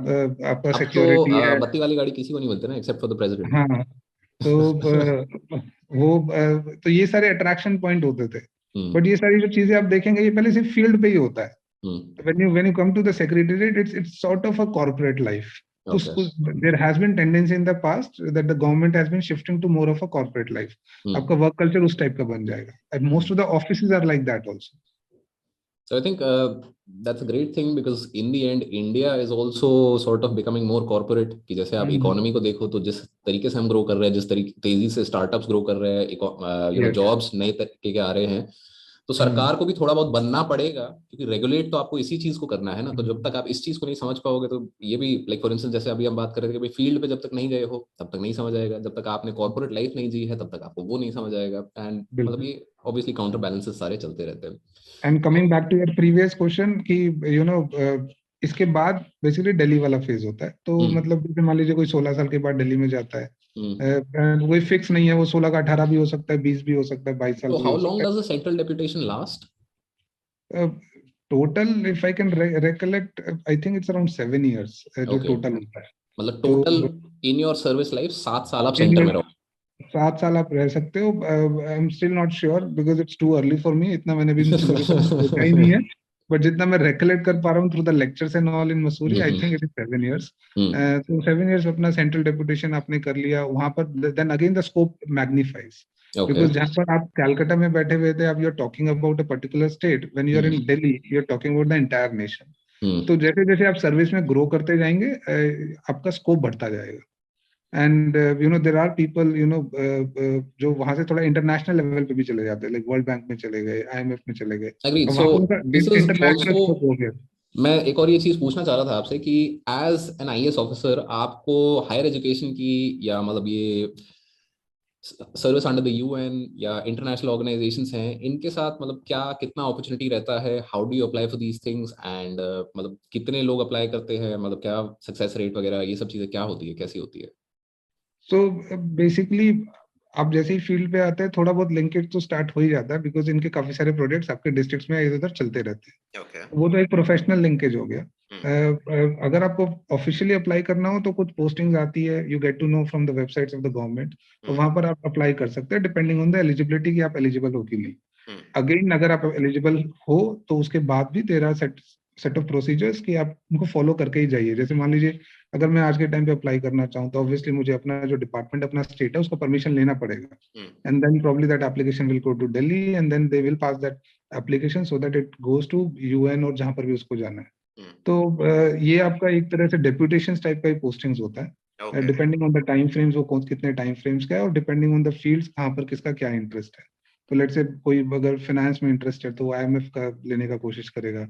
आपका सिक्योरिटी है। बत्ती वाली गाड़ी किसी को नहीं मिलती ना, एक्सेप्ट फॉर द प्रेसिडेंट। हाँ, तो तो ये सारे अट्रैक्शन पॉइंट होते थे, बट ये सारी जो चीजें आप देखेंगे ये पहले सिर्फ फील्ड पे ही होता है। when you come to the secretariat, it's sort of a corporate life. There has been tendency in the past that the government has been shifting to more of a corporate life. आपका work culture उस type का बन जाएगा, and most of the offices are like that also. So I think that's a great thing because in the end India is also sort of becoming more corporate। कि जैसे आप economy को देखो तो जिस तरीके से हम ग्रो कर रहे हैं, जिस तरीके तेजी से स्टार्टअप्स ग्रो कर रहे हैं, जॉब्स नए तरीके के आ रहे हैं, तो सरकार को भी थोड़ा बहुत बनना पड़ेगा, क्योंकि रेगुलेट तो आपको इसी चीज को करना है ना। तो जब तक आप इस चीज को नहीं समझ पाओगे तो ये भी लाइक फॉर इंस्टेंस जैसे अभी हम बात कर रहे थे कि भाई फील्ड पे जब तक नहीं गए हो तब तक नहीं समझ आएगा, जब तक आपने कॉर्पोरेट लाइफ नहीं जी है तब तक आपको वो नहीं समझ आएगा। एंड मतलब ये ऑब्वियसली काउंटर बैलेंसेस सारे चलते रहते हैं। And coming back to your previous question कि इसके बाद बेसिकली दिल्ली वाला फेज होता है, तो मतलब मान लीजिए कोई 16 साल के बाद दिल्ली में जाता है, कोई फिक्स नहीं है, वो 16 का 18 भी हो सकता है, 20 भी हो सकता है, 22 साल भी हो सकता है। How long does the central deputation last? Total if I can recollect, I think it's around 7 years जो टोटल होता है। मतलब total in your service life 7 साल आप सेंटर में रहो। 7 साल आप रह सकते हो। I am still not sure because it's too early for me, इतना मैंने भी सोचा ही नहीं है, बट जितना मैं रिकलेक्ट कर पा रहा हूँ through the lectures and all in Mussoorie, I think it is 7 years। तो 7 years अपना सेंट्रल डेपुटेशन आपने कर लिया वहां पर, then again the scope magnifies, because जहां पर आप कैलकाटा में बैठे हुए थे, अब you are talking about a particular state, when you are in Delhi you are talking about the entire nation. तो जैसे जैसे आप सर्विस में ग्रो करते जाएंगे आपका स्कोप बढ़ता जाएगा। एंड देर आर पीपल जो वहां से थोड़ा इंटरनेशनल लेवल पे भी चले जाते हैं, लाइक वर्ल्ड बैंक में चले गए, IMF में चले गए, एग्रीड. और सो वहां पे उनका this is international also, scope हो गया। मैं एक और ये चीज पूछना चाह रहा था आपसे कि एज एन आईएएस ऑफिसर आपको हायर एजुकेशन की या मतलब ये सर्विस अंडर द यूएन या इंटरनेशनल ऑर्गेनाइजेशंस हैं, इनके साथ मतलब क्या कितना अपॉर्चुनिटी रहता है, how do you apply for these things and मतलब कितने लोग अप्लाई करते हैं, मतलब क्या सक्सेस रेट वगैरह ये सब चीजें क्या होती है, कैसी होती है? सो बेसिकली आप जैसे ही फील्ड पे आते हैं थोड़ा बहुत लिंकेज तो स्टार्ट हो ही जाता है, बिकॉज इनके काफी सारे प्रोजेक्ट्स आपके डिस्ट्रिक्ट्स में इधर उधर चलते रहते हैं। ओके. वो तो एक प्रोफेशनल लिंकेज हो गया। अगर आपको ऑफिशियली अप्लाई करना हो तो कुछ पोस्टिंग्स आती है, you get to know from the websites of the government, तो वहां पर आप अप्लाई कर सकते हैं डिपेंडिंग ऑन द एलिजिबिलिटी कि आप एलिजिबल हो कि नहीं। अगेन अगर आप एलिजिबल हो तो उसके बाद भी तेरा सेट ऑफ प्रोसीजर्स कि आप उनको फॉलो करके ही जाइए। जैसे मान लीजिए अगर मैं आज के टाइम पे अप्लाई करना चाहूँ तो ऑब्वियसली मुझे अपना जो डिपार्टमेंट अपना स्टेट है उसका परमिशन लेना पड़ेगा, and then probably that application will go to Delhi and then they will pass that application so that it goes to UN और जहां पर भी उसको जाना है। तो ये आपका एक तरह से डेप्यूटेशन टाइप का ही पोस्टिंग्स होता है, depending on the time frames, वो कौन कितने टाइम फ्रेम्स का है, और डिपेंडिंग ऑन द फील्ड्स कहाँ पर किसका क्या इंटरेस्ट है। तो लेट्स से कोई अगर फाइनेंस में इंटरेस्ट है तो वो IMF का लेने का कोशिश करेगा,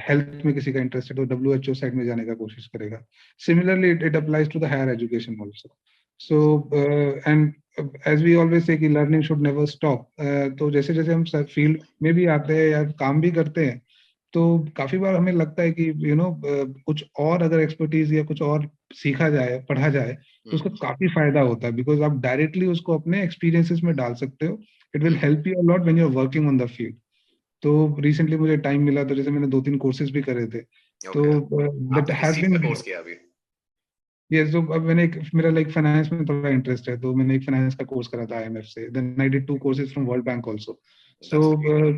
हेल्थ में किसी का इंटरेस्ट है तो WHO साइड में जाने का कोशिश करेगा। Similarly it applies to the higher education also. So and as we always say कि लर्निंग शुड नेवर स्टॉप। तो जैसे जैसे हम फील्ड में भी आते हैं या काम भी करते हैं तो काफी बार हमें लगता है कि कुछ और अगर एक्सपर्टीज या कुछ और सीखा जाए, पढ़ा जाए, तो उसका काफी फायदा होता है, बिकॉज आप डायरेक्टली उसको अपने एक्सपीरियंसेस में डाल सकते हो। It will help you a lot when you are working on the field. So recently मुझे टाइम मिला तो जैसे मैंने 2-3 कोर्सेज भी करे थे, तो दैट हैज बीन कोर्स किया अभी। ये जो अब मैंने एक मेरा लाइक फाइनेंस में थोड़ा इंटरेस्ट है तो मैंने एक फाइनेंस का कोर्स करा था IMF से, then I did 2 courses from World Bank also. So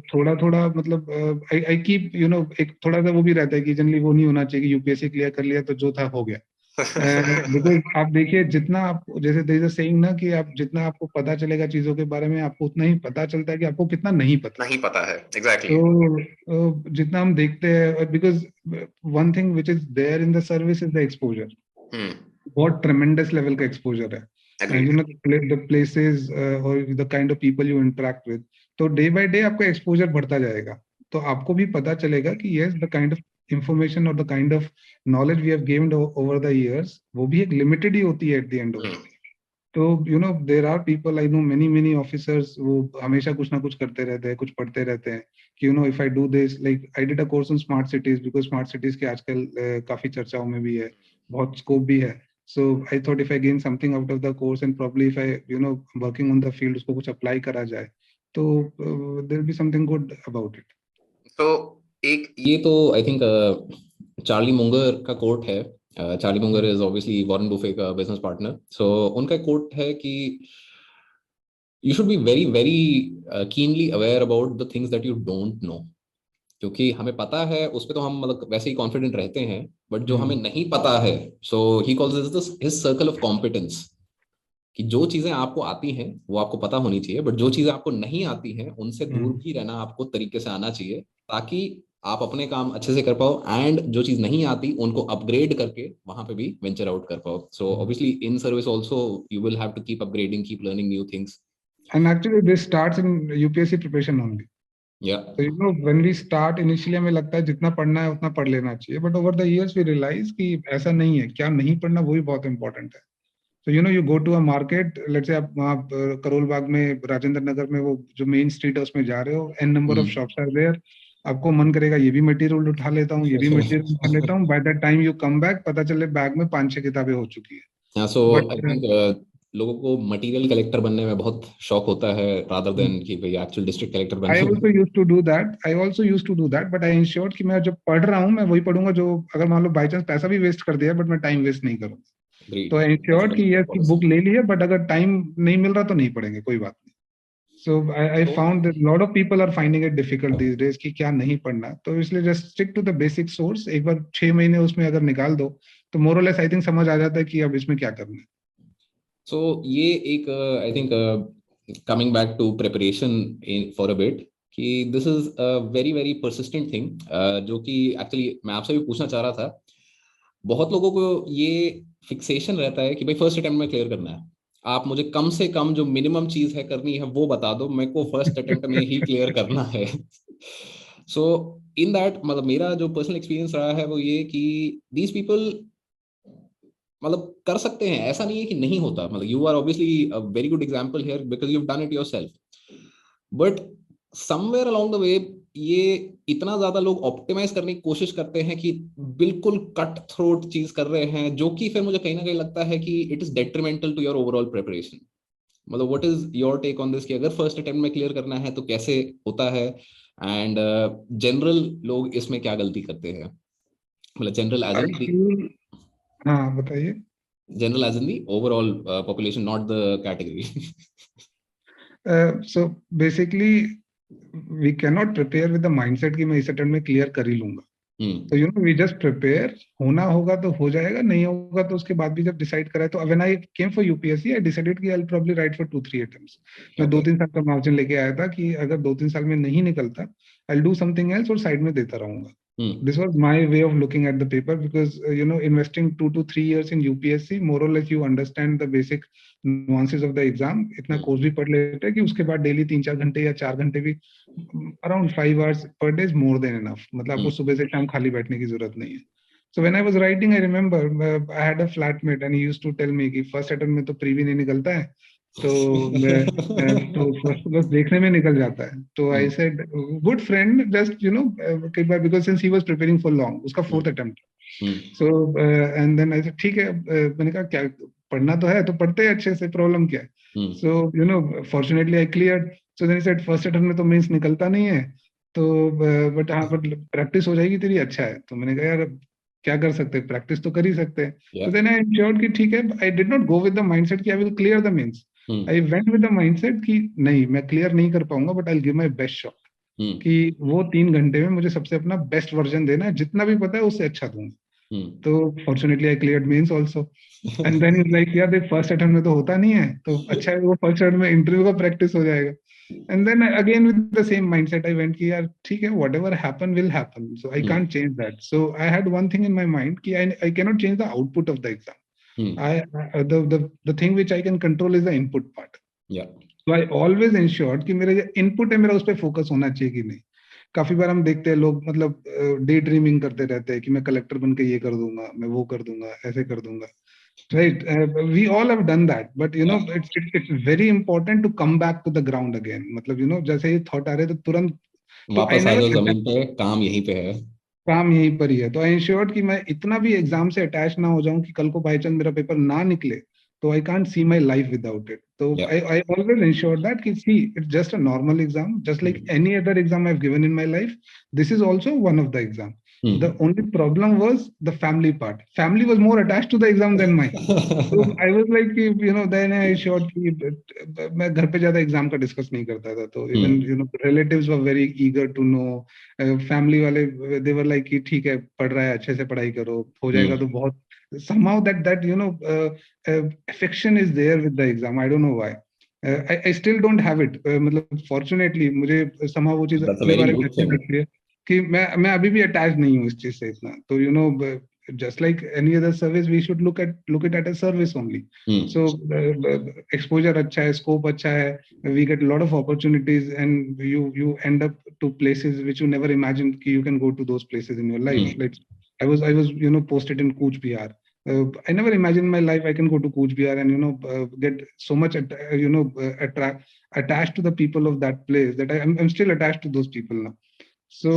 थोड़ा थोड़ा मतलब आई कीप एक थोड़ा सा वो भी रहता है कि जनरली वो नहीं होना चाहिए कि यूपीएससी क्लियर कर लिया तो जो था हो गया। बिकॉज आप देखिए जितना आप जैसे देयर इज अ सेइंग ना कि आप जितना आपको पता चलेगा चीजों के बारे में आपको उतना ही पता चलता है कि आपको कितना नहीं पता। नहीं पता है, एग्जैक्टली. जितना हम देखते हैं, because one thing which is there in the service is the exposure. बहुत ट्रेमेंडस लेवल का एक्सपोजर है, द प्लेसेस और the kind of people you interact with. तो डे बाय डे आपका एक्सपोजर बढ़ता जाएगा तो आपको भी पता चलेगा कि yes the kind of information और the kind of knowledge we have gained over the years वो भी एक लिमिटेड ही होती है at the end of the day. तो there are people I know many many officers वो हमेशा कुछ ना कुछ करते रहते हैं, कुछ पढ़ते रहते हैं कि if I do this, like I did a course on smart cities, because smart cities के आजकल काफी चर्चाओं में भी है, बहुत स्कोप भी है। So I thought if I gain something out of the course and probably if I working on the field उसको कुछ apply करा जाए तो there'll be something good about it. तो एक ये तो आई थिंक चार्ली मुंगर का कोट है. Charlie Munger is obviously Warren Buffett का बिजनेस पार्टनर. सो उनका कोट है कि you should be very very keenly aware about the things that you don't know. क्योंकि हमें पता है उस पर तो हम मतलब वैसे ही कॉन्फिडेंट रहते हैं, बट जो हमें नहीं पता है, so he calls this his circle of competence. कि जो चीजें आपको आती हैं वो आपको पता होनी चाहिए, बट जो चीजें आपको नहीं आती हैं उनसे दूर भी रहना आपको तरीके से आना चाहिए, ताकि आप अपने काम अच्छे से कर पाओ एंड जो चीज नहीं आती उनको अपग्रेड करके वहां पे भी वेंचर आउट कर पाओ. So obviously in service also you will have to keep upgrading, keep learning new things. And actually this starts in UPSC preparation only. Yeah. So when we start initially हमें लगता है जितना पढ़ना है उतना पढ़ लेना चाहिए, but over the years we realize कि ऐसा नहीं है, क्या नहीं पढ़ना वो भी बहुत इंपॉर्टेंट है. So you go to a market, let's say आप वहाँ करोल बाग में राजेंद्र नगर में वो जो मेन स्ट्रीट है उसमें जा रहे हो, n number of shops are there, आपको मन करेगा ये भी मटेरियल उठा लेता हूँ, ये भी मटेरियल उठा लेता हूँ, by the time you come back पता चले बैग में 5-6 किताबें हो चुकी है. हाँ, सो आई थिंक लोगों को मटेरियल कलेक्टर बनने में बहुत शौक होता है rather than कि भाई एक्चुअल डिस्ट्रिक्ट कलेक्टर बनना. I also used to do that. I also used to do that, but I ensured कि मैं जब पढ़ रहा हूँ मैं वही पढ़ूंगा जो अगर मान लो बाई चांस पैसा भी वेस्ट कर दिया बट मैं टाइम वेस्ट नहीं करूंगा. तो आई इंश्योर्ड कि ये बुक ले ली है बट अगर टाइम नहीं मिल रहा तो नहीं पढ़ेंगे, कोई बात नहीं. So I found that a lot of people are finding it difficult these days कि क्या नहीं पढ़ना, तो इसलिए just stick to the basic source. एक बार 6 महीने उसमें अगर निकाल दो तो more or less I think समझ आ जाता है कि अब इसमें क्या करना है. So ये एक I think coming back to preparation for a bit कि this is a very very persistent thing जो कि एक्चुअली मैं आपसे भी पूछना चाह रहा था. बहुत लोगों को ये फिक्सेशन रहता है कि भाई फर्स्ट अटेम्प्ट में क्लियर करना है, आप मुझे कम से कम जो मिनिमम चीज है करनी है वो बता दो, मेरे को फर्स्ट अटेम्प्ट में ही क्लियर करना है। सो इन दैट, मतलब मेरा जो पर्सनल एक्सपीरियंस रहा है वो ये कि दीज पीपल मतलब कर सकते हैं, ऐसा नहीं है कि नहीं होता, मतलब you are obviously a very good example here because you have done it yourself, but somewhere along the way ये इतना ज्यादा लोग ऑप्टिमाइज करने की कोशिश करते हैं कि बिल्कुल कट थ्रोट चीज कर रहे हैं, जो कि फिर मुझे कहीं ना कहीं लगता है कि it is detrimental to your overall preparation. मतलब what is your take on this कि अगर फर्स्ट अटेम्प्ट में क्लियर करना है तो कैसे होता है, एंड जनरल लोग इसमें क्या गलती करते हैं, मतलब general age I in feel, हाँ बताइए। General age in the overall population, not the category. So basically we can not prepare with the mindset कि मैं इस अटेम्प्ट में क्लियर कर ही लूंगा। तो you know we just prepare, होना होगा तो हो जाएगा, नहीं होगा तो उसके बाद भी जब डिसाइड करा है। तो when I came for UPSC I decided कि I will probably write for 2-3 attempts. मैं दो ओके। तीन साल का मार्जिन लेके आया था कि अगर 2-3 साल में नहीं निकलता I will do something else और साइड में देता रहूंगा। This was my way of looking at the paper because you know investing 2 to 3 years in UPSC, more or less you understand the basic nuances of the exam. इतना course भी पढ़ लेते हैं कि उसके बाद डेली 3-4 घंटे या 4 घंटे भी, around 5 hours per day is more than enough. मतलब आपको सुबह से शाम खाली बैठने की जरूरत नहीं है। So when I was writing, I remember I had a flatmate and he used to tell me कि फर्स्ट अटेम्प्ट में तो प्री भी नहीं निकलता है, तो मैं तो बस देखने में निकल जाता है। तो I said good friend, just you know कई बार, because since he was preparing for long, उसका fourth attempt. So and then I said ठीक है, मैंने कहा क्या पढ़ना तो है तो पढ़ते हैं अच्छे से, प्रॉब्लम क्या है। So you know fortunately I cleared. So then he said first attempt में तो मींस निकलता नहीं है, तो बट हाँ बट प्रैक्टिस हो जाएगी तेरी, अच्छा है। तो मैंने कहा यार क्या कर सकते हैं, प्रैक्टिस तो कर ही सकते हैं। तो देन आई एंश्योर्ड कि ठीक है, I did not go with the mindset कि I will clear the mains. I went with the mindset कि नहीं मैं क्लियर नहीं कर पाऊंगा but I will give my best shot, कि वो 3 घंटे में मुझे सबसे अपना बेस्ट वर्जन देना है, जितना भी पता है उससे अच्छा दूंगा। तो fortunately I cleared mains also. And then is like यार देख फर्स्ट अटेम्प्ट में तो होता नहीं है, तो अच्छा है वो फर्स्ट अटेम्प्ट में इंटरव्यू का प्रैक्टिस हो जाएगा। And then again with the same mindset, I went कि यार ठीक है, whatever happen will happen. So I can't change that. So I had one thing in my mind कि I cannot change the output of the exam. The thing which I can control is the input part. Yeah. So I always ensured कि मेरा जो input है मेरा उस पर focus होना चाहिए कि नहीं। काफी बार हम देखते हैं लोग मतलब डे ड्रीमिंग करते रहते हैं कि मैं कलेक्टर बन के ये कर दूंगा, मैं वो कर दूंगा, ऐसे कर दूंगा। Right. We all have done that, but you know, Yeah. it's very important to come back to the ground again. मतलब you know, जैसे ये थॉट आ रहे तो तुरंत, तो I वापस आ never जाओ attach, जमीन पे, काम यहीं पे है। काम यहीं पर ही है। तो आई इंश्योर्ड कि मैं इतना भी एग्जाम से अटैच ना हो जाऊं कि कल को बाई चांस मेरा पेपर ना निकले तो I can't see my life without it. तो Yeah. I always ensure that कि see it's just a normal exam, just like any other exam I have given in my life, this is also one of the exam. The only problem was the family part. Family was more attached to the exam than mine. तो I was like कि you know then I sure कि मैं घर पे ज्यादा exam का discuss नहीं करता था। तो even you know relatives were very eager to know, family वाले दे वर लाइक कि ठीक है पढ़ रहा है अच्छे से पढ़ाई करो, हो जाएगा तो बहुत, somehow that you know affection is there with the exam. I don't know why. I still don't have it. मतलब fortunately मुझे somehow वो चीज That's a अपने very बारे में good अच्छी thing. लगती है कि मैं अभी भी अटैच नहीं हूँ इस चीज से इतना। तो you no just like any other service we should look it at a service only. So exposure अच्छा है, scope अच्छा है, we get a lot of opportunities and you end up to places which you never imagined कि you can go to those places in your life. Like I was you know posted in Cooch Behar. I never imagined in my life I can go to Cooch Behar and you know get so much you know attached to the people of that place that I'm still attached to those people now. So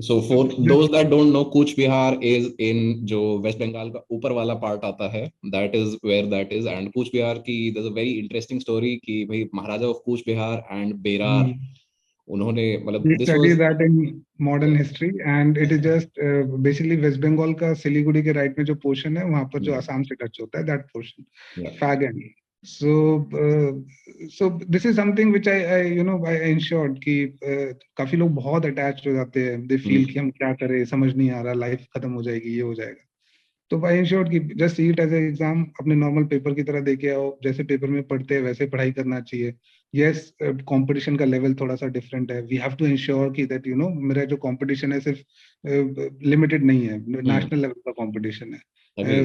So for those that don't know, Cooch Behar is in जो waste Bengal का ऊपर वाला part आता है, that is where that is. And Cooch Behar की there's a very interesting story कि भाई महाराजा of Cooch Behar and Berar, उन्होंने मतलब we this study was that in modern yeah. history and it is just basically West Bengal का सिलीगुड़ी के right में जो portion है वहां पर जो आसाम से टच होता है, that portion Yeah. Fagan. So so this is something which I you know I ensured कि काफी लोग बहुत अटैच हो जाते हैं, they feel कि हम क्या करें, समझ नहीं आ रहा, लाइफ खत्म हो जाएगी, ये हो जाएगा। तो आई इंश्योर्ड कि just see it as a exam, अपने नॉर्मल पेपर की तरह देके आओ, जैसे पेपर में पढ़ते हैं वैसे पढ़ाई करना चाहिए। यस कंपटीशन का लेवल थोड़ा सा डिफरेंट है, वी हैव टू इंश्योर कि दैट मेरा जो कंपटीशन है सिर्फ लिमिटेड नहीं है, नेशनल लेवल का कंपटीशन है। Agree.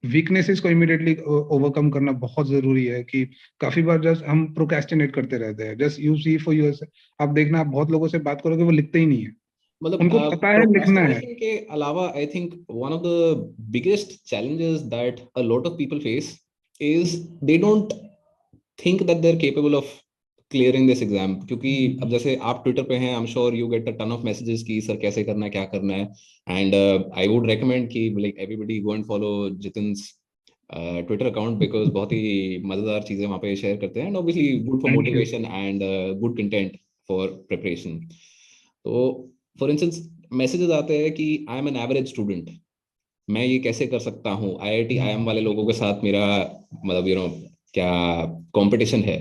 वीकनेसेस को इमीडिएटली ओवरकम करना बहुत जरूरी है, कि काफी बार जस्ट हम प्रोक्रेस्टिनेट करते रहते हैं, just you see for your, आप देखना आप बहुत लोगों से बात करोगे वो लिखते ही नहीं है, मतलब उनको पता है लिखना है। प्रोक्रेस्टिनेशन के अलावा I think one of the biggest challenges that a lot of people face is they don't think that they are capable of clearing this exam. क्योंकि अब जैसे आप ट्विटर पे हैं, I am sure you get a ton of messages कि sir कैसे करना है, क्या करना है। एंड आई वुड रेकमेंड कि like everybody go and follow Jitin's Twitter account, because बहुत ही मजेदार चीजें वहाँ पे शेयर करते हैं, and obviously good for thank you. Motivation and good content for preparation. तो फॉर इंस्टेंस मैसेजेस आते हैं कि I am an average student, मैं ये कैसे कर सकता हूँ, आईआईटी आईएम वाले लोगों के साथ मेरा मतलब क्या कंपटीशन है।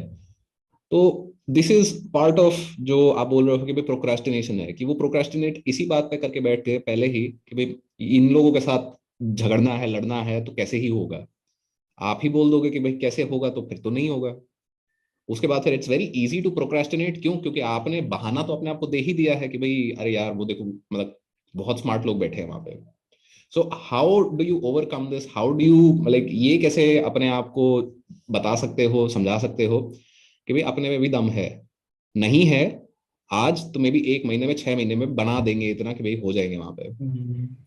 तो दिस इज पार्ट ऑफ जो आप बोल रहे हो कि भाई प्रोक्रास्टिनेशन है, कि वो प्रोक्रास्टिनेट इसी बात पे करके बैठ गए पहले ही कि भाई इन लोगों के साथ झगड़ना है, लड़ना है, तो कैसे ही होगा। आप ही बोल दोगे कि भाई कैसे होगा, तो फिर तो नहीं होगा। उसके बाद फिर it's very easy to procrastinate. क्यों? क्योंकि आपने बहाना तो अपने आप को दे ही दिया है कि भाई अरे यार वो देखो, मतलब बहुत स्मार्ट लोग बैठे हैं वहां पे। So how do you overcome this, how do you like ये कैसे अपने आप को बता सकते हो, समझा सकते हो कि भाई अपने में भी दम है, नहीं है आज तो मे भी 1 महीने में 6 महीने में बना देंगे इतना कि भाई हो जाएंगे वहां पे।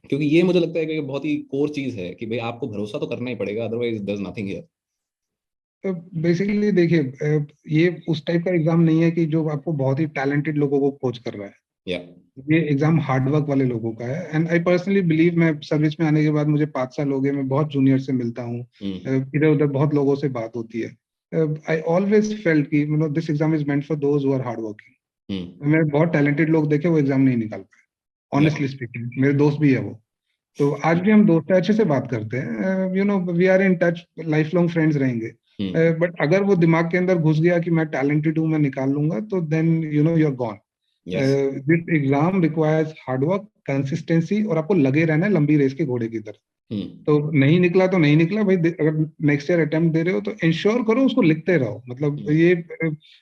क्योंकि ये मुझे लगता है कि बहुत ही कोर चीज है कि भाई आपको भरोसा तो करना ही पड़ेगा, otherwise there is nothing here. Basically देखिए, ये उस टाइप का एग्जाम नहीं है कि जो आपको बहुत ही टैलेंटेड लोगों को खोज कर रहा है। या ये एग्जाम हार्डवर्क वाले लोगों का है, एंड आई पर्सनली बिलीव, मैं सर्विस में आने के बाद मुझे 5 साल हो गए, मैं बहुत जूनियर से मिलता हूँ, इधर उधर बहुत लोगों से बात होती है। आई ऑलवेज फेल्ट कि this exam is meant for those who are hard working. मैं बहुत टैलेंटेड लोग देखे, वो एग्जाम नहीं निकाल पाए, या ऑनेस्टली स्पीकिंग, मेरे दोस्त भी है वो। तो आज भी हम दोस्त हैं, अच्छे से बात करते हैं, we are in touch, life long friends रहेंगे। बट अगर वो दिमाग के अंदर घुस गया कि मैं टैलेंटेड हूँ, मैं निकाल लूंगा, तो then you are gone. Yes. This exam requires hard work, consistency, और आपको लगे रहना है लंबी रेस के घोड़े की तरह। तो नहीं निकला तो नहीं निकला भाई, अगर नेक्स्ट ईयर अटेम्प्ट दे रहे हो तो इंश्योर करो उसको लिखते रहो। मतलब ये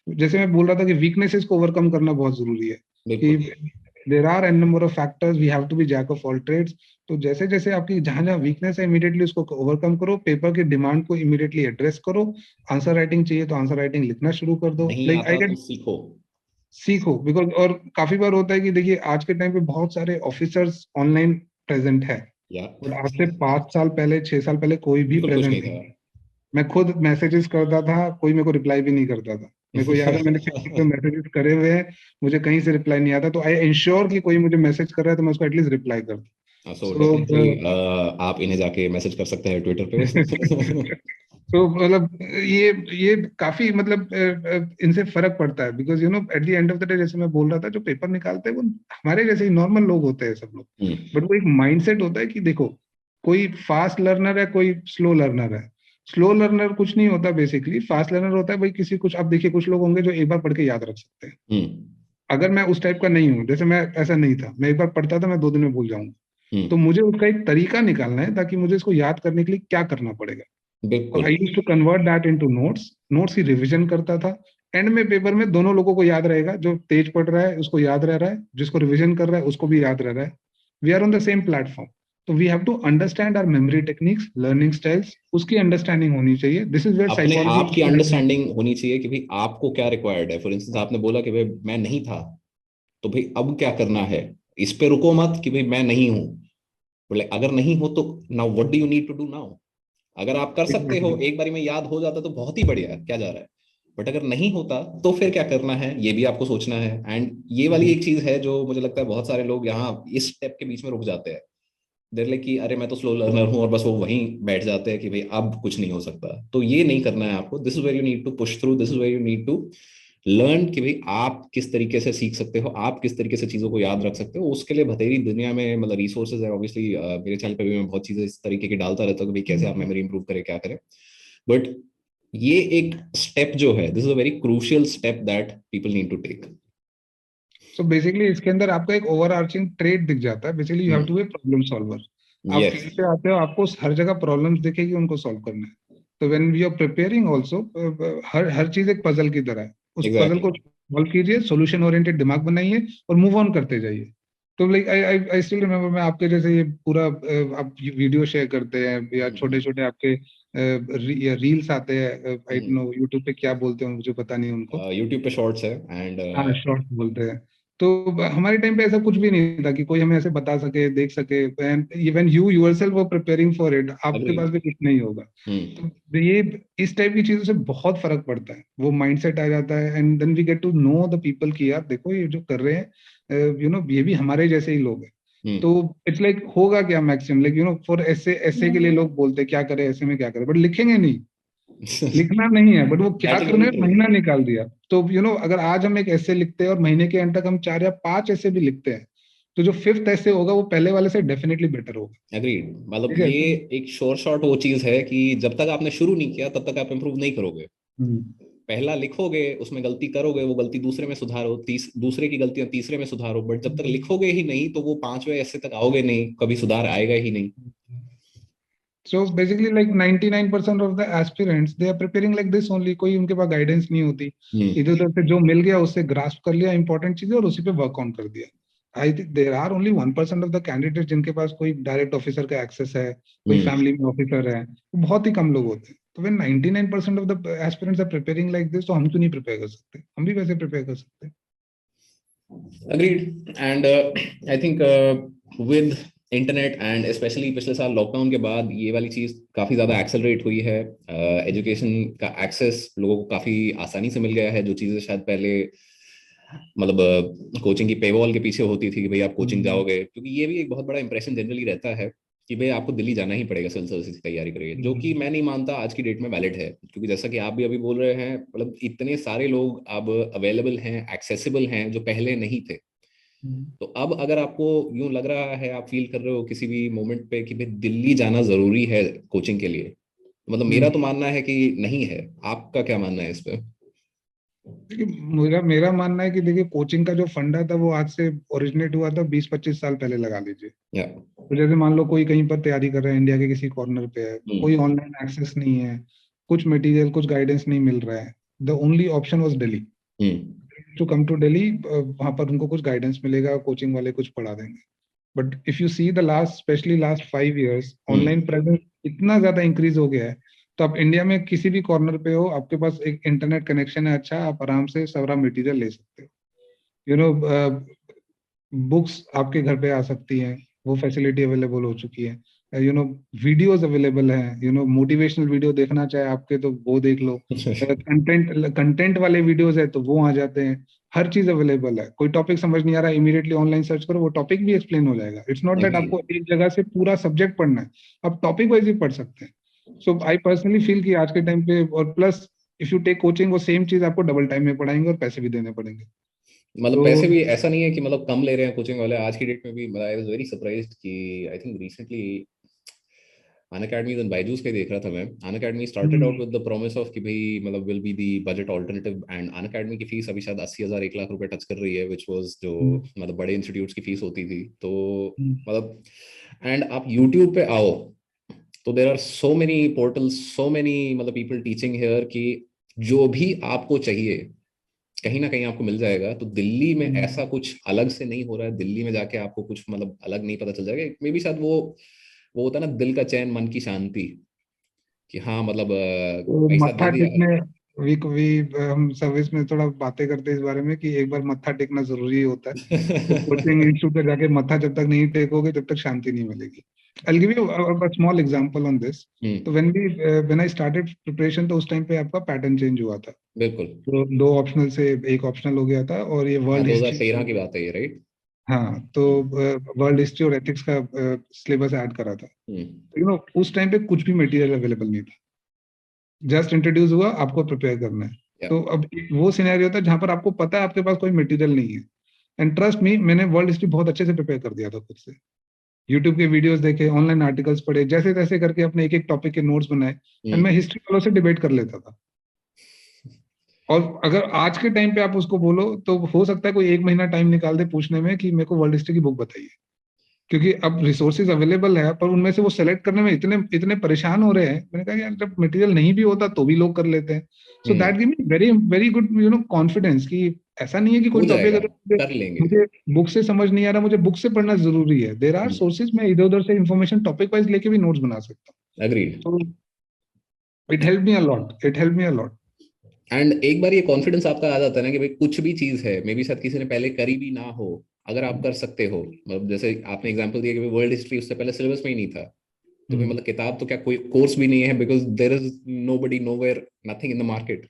जैसे मैं बोल रहा था कि वीकनेसेस को ओवरकम करना बहुत जरूरी है, कि बिल्कुल। There are n number of factors, we have to be jack of all trades. तो जैसे जैसे आपकी जहां जहां वीकनेस है, इमीडिएटली उसको ओवरकम करो, पेपर की डिमांड को इमीडिएटली एड्रेस करो। आंसर राइटिंग चाहिए तो आंसर राइटिंग लिखना शुरू कर दो, नहीं लाइक आई आता तो गेट, सीखो। सीखो। बिकॉज और काफी बार होता है कि देखिए आज के टाइम पे बहुत सारे ऑफिसर्स ऑनलाइन प्रेजेंट है, या और आज से 5 साल पहले 6 साल पहले कोई भी बिल्कुल कुछ प्रेजेंट नहीं नहीं था। था। मैं खुद मैसेजेस करता था, कोई मेरे को रिप्लाई भी नहीं करता था। मेरे को याद है मैंने फेसबुक पे मैसेजेस करे हुए हैं, मुझे कहीं से रिप्लाई नहीं आता, तो आई इंश्योर कि कोई मुझे मैसेज कर रहा है तो मैं उसको एटलीस्ट रिप्लाई कर दूं। सो सो डेफिनेटली आप इन्हें जाके मैसेज कर सकते हैं ट्विटर पे। तो मतलब ये काफी मतलब इनसे फर्क पड़ता है, because at the end of the day, जैसे मैं बोल रहा था, जो पेपर निकालते हैं वो हमारे जैसे ही नॉर्मल लोग होते हैं सब लोग। बट वो एक माइंडसेट होता है कि देखो, कोई फास्ट लर्नर है, कोई स्लो लर्नर है। स्लो लर्नर कुछ नहीं होता, बेसिकली फास्ट लर्नर होता है भाई किसी कुछ, अब देखिए कुछ लोग होंगे जो एक बार पढ़ के याद रख सकते हैं। अगर मैं उस टाइप का नहीं हूँ, जैसे मैं ऐसा नहीं था, मैं एक बार पढ़ता था मैं 2 दिन में भूल जाऊंगा। तो मुझे उसका एक तरीका निकालना है, ताकि मुझे इसको याद करने के लिए क्या करना पड़ेगा। तो बिल्कुल। I use to convert that into notes, notes की रिवीजन करता था। एंड में पेपर में दोनों लोगों को याद रहेगा, जो तेज पढ़ रहा है उसको याद रह रहा है, जिसको रिवीजन कर रहा है उसको भी याद रह रहा है। We are on the same platform. तो we have to understand our memory techniques, learning styles, उसकी अंडरस्टैंडिंग होनी चाहिए। दिस इज वेयर अपने साइकोलॉजी। आप की अंडरस्टैंडिंग होनी चाहिए कि भाई आपको क्या रिक्वायर्ड है। फॉर इंस्टेंस आपने बोला कि भाई मैं नहीं था, तो भाई अब क्या करना है। इस पे रुको मत कि भाई मैं नहीं हूं, बोले अगर नहीं हो तो now what do you need to do now. अगर आप कर सकते हो, एग्जैक्टली। एक बारी में याद हो जाता तो बहुत ही बढ़िया, क्या जा रहा है। बट अगर नहीं होता तो फिर क्या करना है, ये भी आपको सोचना है। एंड ये वाली एक चीज है जो मुझे लगता है बहुत सारे लोग यहाँ इस स्टेप के बीच में रुक जाते हैं। देर लाइक कि अरे मैं तो स्लो लर्नर हूँ, और बस वो वहीं बैठ जाते हैं कि भाई अब कुछ नहीं हो सकता। तो ये नहीं करना है आपको। This is where you need to push through, this is where you need to learn कि भाई आप किस तरीके से सीख सकते हो, आप किस तरीके से चीजों को याद रख सकते हो। उसके लिए बथेरी दुनिया में मतलब रिसोर्सेज है ऑब्वियसली। मेरे चैनल पे भी मैं बहुत चीजें इस तरीके की डालता रहता हूँ कि भाई कैसे आप मेमोरी इंप्रूव करें, क्या करें। बट ये एक स्टेप जो है, this is a very crucial step that people need to take. So basically इसके अंदर आपको एक ओवर आर्चिंग ट्रेड दिख जाता है, basically you have to be problem solver. आप यस। फील्ड पे आते हो, आपको हर जगह प्रॉब्लम्स दिखेगी, उनको सॉल्व करना है। तो when we are preparing also, हर चीज एक पजल की तरह है, उस पजल को सॉल्व कीजिए, सॉल्यूशन ओरिएंटेड दिमाग बनाइए और मूव ऑन करते जाइए। तो like I I I still remember, मैं आपके जैसे ये पूरा आप वीडियो शेयर करते हैं या छोटे छोटे आपके रील्स आते हैं, आई डोंट नो यूट्यूब पे क्या बोलते हैं मुझे पता नहीं उनको, यूट्यूब पे शॉर्ट्स है एंड हाँ शॉर्ट्स बोलते हैं। तो हमारे टाइम पे ऐसा कुछ भी नहीं था कि कोई हमें ऐसे बता सके, देख सके, and even you yourself were preparing for it, आपके पास भी कुछ नहीं होगा। तो ये इस टाइप की चीजों से बहुत फर्क पड़ता है, वो माइंडसेट आ जाता है, and then we get to know the people की यार देखो ये जो कर रहे हैं, यू नो ये भी हमारे जैसे ही लोग हैं। तो इट्स लाइक होगा क्या maximum, like you know for ऐसे ऐसे के लिए लोग बोलते हैं क्या करें ऐसे में, क्या करें, बट लिखेंगे नहीं, लिखना नहीं है, बट वो क्या करने में महीना निकाल दिया। तो यू नो अगर आज हम एक ऐसे लिखते हैं और महीने के एंड तक हम 4 या 5 ऐसे भी लिखते हैं, तो जो 5th ऐसे होगा वो पहले वाले से डेफिनेटली बेटर होगा। एग्रीड, मतलब ठीक है ये एक श्योर शॉट वो चीज है कि जब तक आपने शुरू नहीं किया तब तक आप इम्प्रूव नहीं करोगे। पहला लिखोगे, उसमें गलती करोगे, वो गलती दूसरे में सुधारो, दूसरे की गलतियां तीसरे में सुधारो, बट जब तक लिखोगे ही नहीं तो वो 5वें ऐसे तक आओगे नहीं, कभी सुधार आएगा ही नहीं। So basically like 99% of the aspirants they are preparing like this only, कोई उनके पास गाइडेंस नहीं होती, इधर उधर से जो मिल गया उससे ग्रास्प कर लिया इंपॉर्टेंट चीजें और उसी पे वर्क ऑन कर दिया। I think there are only 1% of the candidate जिनके पास कोई डायरेक्ट ऑफिसर का एक्सेस है, कोई फैमिली में ऑफिसर है, बहुत ही कम लोग होते हैं। तो when 99% of the aspirants are preparing like this, तो हम क्यों नहीं प्रिपेयर कर सकते, हम भी वैसे प्रिपेयर कर सकते हैं। Agreed, and I think with internet and specially पिछले साल लॉकडाउन के बाद ये वाली चीज काफी ज्यादा एक्सेलरेट हुई है। एजुकेशन का एक्सेस लोगों को काफी आसानी से मिल गया है, जो चीजें शायद पहले मतलब कोचिंग की पेवॉल के पीछे होती थी कि भाई आप कोचिंग जाओगे, क्योंकि ये भी एक बहुत बड़ा इंप्रेशन जनरली रहता है कि भाई आपको दिल्ली जाना ही पड़ेगा सिविल सर्विसेज की तैयारी करेंगे, जो कि मैं नहीं मानता आज की डेट में वैलिड है, क्योंकि जैसा कि आप भी अभी बोल रहे हैं मतलब इतने सारे लोग अब अवेलेबल हैं, एक्सेसिबल हैं, जो पहले नहीं थे। तो अब अगर आपको यूं लग रहा है, आप फील कर रहे हो किसी भी मोमेंट पे कि भाई दिल्ली जाना जरूरी है कोचिंग के लिए, मतलब मेरा तो मानना है कि नहीं है। आपका क्या मानना है इस पे? देखिए मेरा मेरा मानना है कि देखिए कोचिंग का जो फंडा था वो आज से ओरिजिनेट हुआ था 20-25 साल पहले लगा लीजिए। तो जैसे मान लो कोई कहीं पर तैयारी कर रहा है, इंडिया के किसी कॉर्नर पे है, कोई ऑनलाइन एक्सेस नहीं है, कुछ मटेरियल कुछ गाइडेंस नहीं मिल रहा है, the only option was Delhi, to come to Delhi, वहां पर उनको कुछ गाइडेंस मिलेगा, कोचिंग वाले कुछ पढ़ा देंगे। But if you see the last specially last 5 years online presence इतना ज्यादा इंक्रीज हो गया है, तो आप इंडिया में किसी भी कॉर्नर पे हो, आपके पास एक इंटरनेट कनेक्शन है अच्छा, आप आराम से सारा मटेरियल ले सकते हो। यू नो बुक्स आपके घर पे आ सकती हैं, वो फैसिलिटी अवेलेबल हो चुकी है। यू नो वीडियोस अवेलेबल हैं, यू नो मोटिवेशनल वीडियो देखना चाहे आपके तो वो देख लो, कंटेंट वाले वीडियोस है तो वो आ जाते हैं, हर चीज अवेलेबल है। कोई टॉपिक समझ नहीं आ रहा, इमीडिएटली ऑनलाइन सर्च करो, वो टॉपिक भी एक्सप्लेन हो जाएगा। इट्स नॉट दैट आपको एक जगह से पूरा सब्जेक्ट पढ़ना है, आप टॉपिक वाइज भी पढ़ सकते हैं। सो आई पर्सनली फील कि आज के टाइम पे, और plus if you take coaching, वो सेम चीज आपको डबल टाइम में पढ़ाएंगे और पैसे भी देने पड़ेंगे। मतलब पैसे भी ऐसा नहीं है कि मतलब कम ले रहे हैं कोचिंग वाले आज की डेट में भी। आई वाज वेरी सरप्राइज्ड कि I think recently Unacademy and Byju's पे देख रहा था मैं। Unacademy started out with the promise of कि भाई मतलब will be the budget alternative, and Unacademy की फीस अभी शायद 80,000 1 लाख रुपए टच कर रही है, विच वाज जो मतलब बड़े इंस्टीट्यूट्स की फीस होती थी। तो मतलब एंड आप यूट्यूब पे आओ तो there are so many portals, so many मतलब पीपल टीचिंग हेयर कि जो भी आपको चाहिए कहीं ना कहीं आपको मिल जाएगा। तो दिल्ली में ऐसा कुछ अलग से नहीं हो रहा है, दिल्ली में जाके आपको कुछ मतलब अलग नहीं पता चल जाएगा। मे बी शायद वो होता है ना दिल का चैन मन की शांति, कि हाँ मतलब तो पैसा मत्था दे दिया। टेकने, वी हम सर्विस में थोड़ा बातें करते हैं इस बारे में कि एक बार मत्था टेकना जरूरी होता है। तो कोचिंग इंस्टीट्यूट पे जाके मत्था जब तक नहीं टेकोगे तब तक शांति नहीं मिलेगी। I'll give you a small example on this. तो when I started preparation, तो उस टाइम पे आपका पैटर्न चेंज हुआ था। बिल्कुल, तो 2 ऑप्शनल से एक ऑप्शनल हो गया था, और ये हाँ वर्ल्ड हिस्ट्री, 2013 की बात है ये, राइट? हाँ तो वर्ल्ड हिस्ट्री और एथिक्स का सिलेबस ऐड करा था। यू नो उस टाइम पे कुछ भी मटेरियल अवेलेबल नहीं था, जस्ट इंट्रोड्यूस हुआ, आपको प्रिपेयर करना है। तो अब वो सिनेरियो था जहां पर आपको पता है आपके पास कोई मटेरियल नहीं है, एंड ट्रस्ट मी मैंने वर्ल्ड हिस्ट्री बहुत अच्छे से प्रिपेयर कर दिया था खुद से, यूट्यूब के वीडियोस देखे, ऑनलाइन आर्टिकल्स पढ़े, जैसे तैसे करके अपने एक एक टॉपिक के नोट्स बनाए, एंड मैं हिस्ट्री वालों से डिबेट कर लेता था। और अगर आज के टाइम पे आप उसको बोलो तो हो सकता है कोई 1 महीना टाइम निकाल दे पूछने में कि मेरे को वर्ल्ड हिस्ट्री की बुक बताइए, क्योंकि अब रिसोर्सेज अवेलेबल है, पर उनमें से वो सेलेक्ट करने में इतने इतने परेशान हो रहे हैं। मैंने कहा यार जब मटेरियल नहीं भी होता तो भी लोग कर लेते हैं। So that give me very very good confidence कि ऐसा नहीं है कि हो कोई टॉपिक जाएगा, अगर मुझे कर लेंगे। मुझे बुक से समझ नहीं आ रहा, मुझे बुक से पढ़ना जरूरी है। देर आर सोर्सेज, मैं इधर उधर से इन्फॉर्मेशन टॉपिक वाइज लेके भी नोट्स बना सकता अग्रीड। हूँ। तो it help me a lot, it help me a lot. And एक बार ये कॉन्फिडेंस आपका आ जाता है ना कि भाई कुछ भी चीज है, मे बी शायद किसी ने पहले करी भी ना हो, अगर आप कर सकते हो, मतलब जैसे आपने एग्जांपल दिया कि वर्ल्ड हिस्ट्री उससे पहले सिलेबस में ही नहीं था, तो भाई मतलब किताब तो क्या, कोई कोर्स भी नहीं है, because there is nobody nowhere, nothing in the market.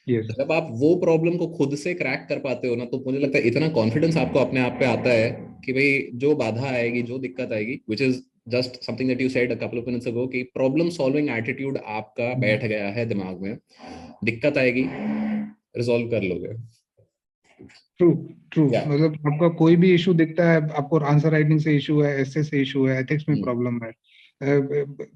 Yes, जब आप वो प्रॉब्लम को खुद से क्रैक कर पाते हो ना, तो मुझे लगता है इतना कॉन्फिडेंस आपको अपने आप पे आता है कि भाई जो बाधा आएगी, जो दिक्कत आएगी, which is just something that you said a couple of minutes ago, कि प्रॉब्लम सॉल्विंग एटीट्यूड आपका बैठ गया है दिमाग में, दिक्कत आएगी, रिजॉल्व कर लोगे। True true. या मतलब आपका कोई भी इशू दिखता है, आपको आंसर राइटिंग से इशू है, एसे से इशू है, एथिक्स में प्रॉब्लम है,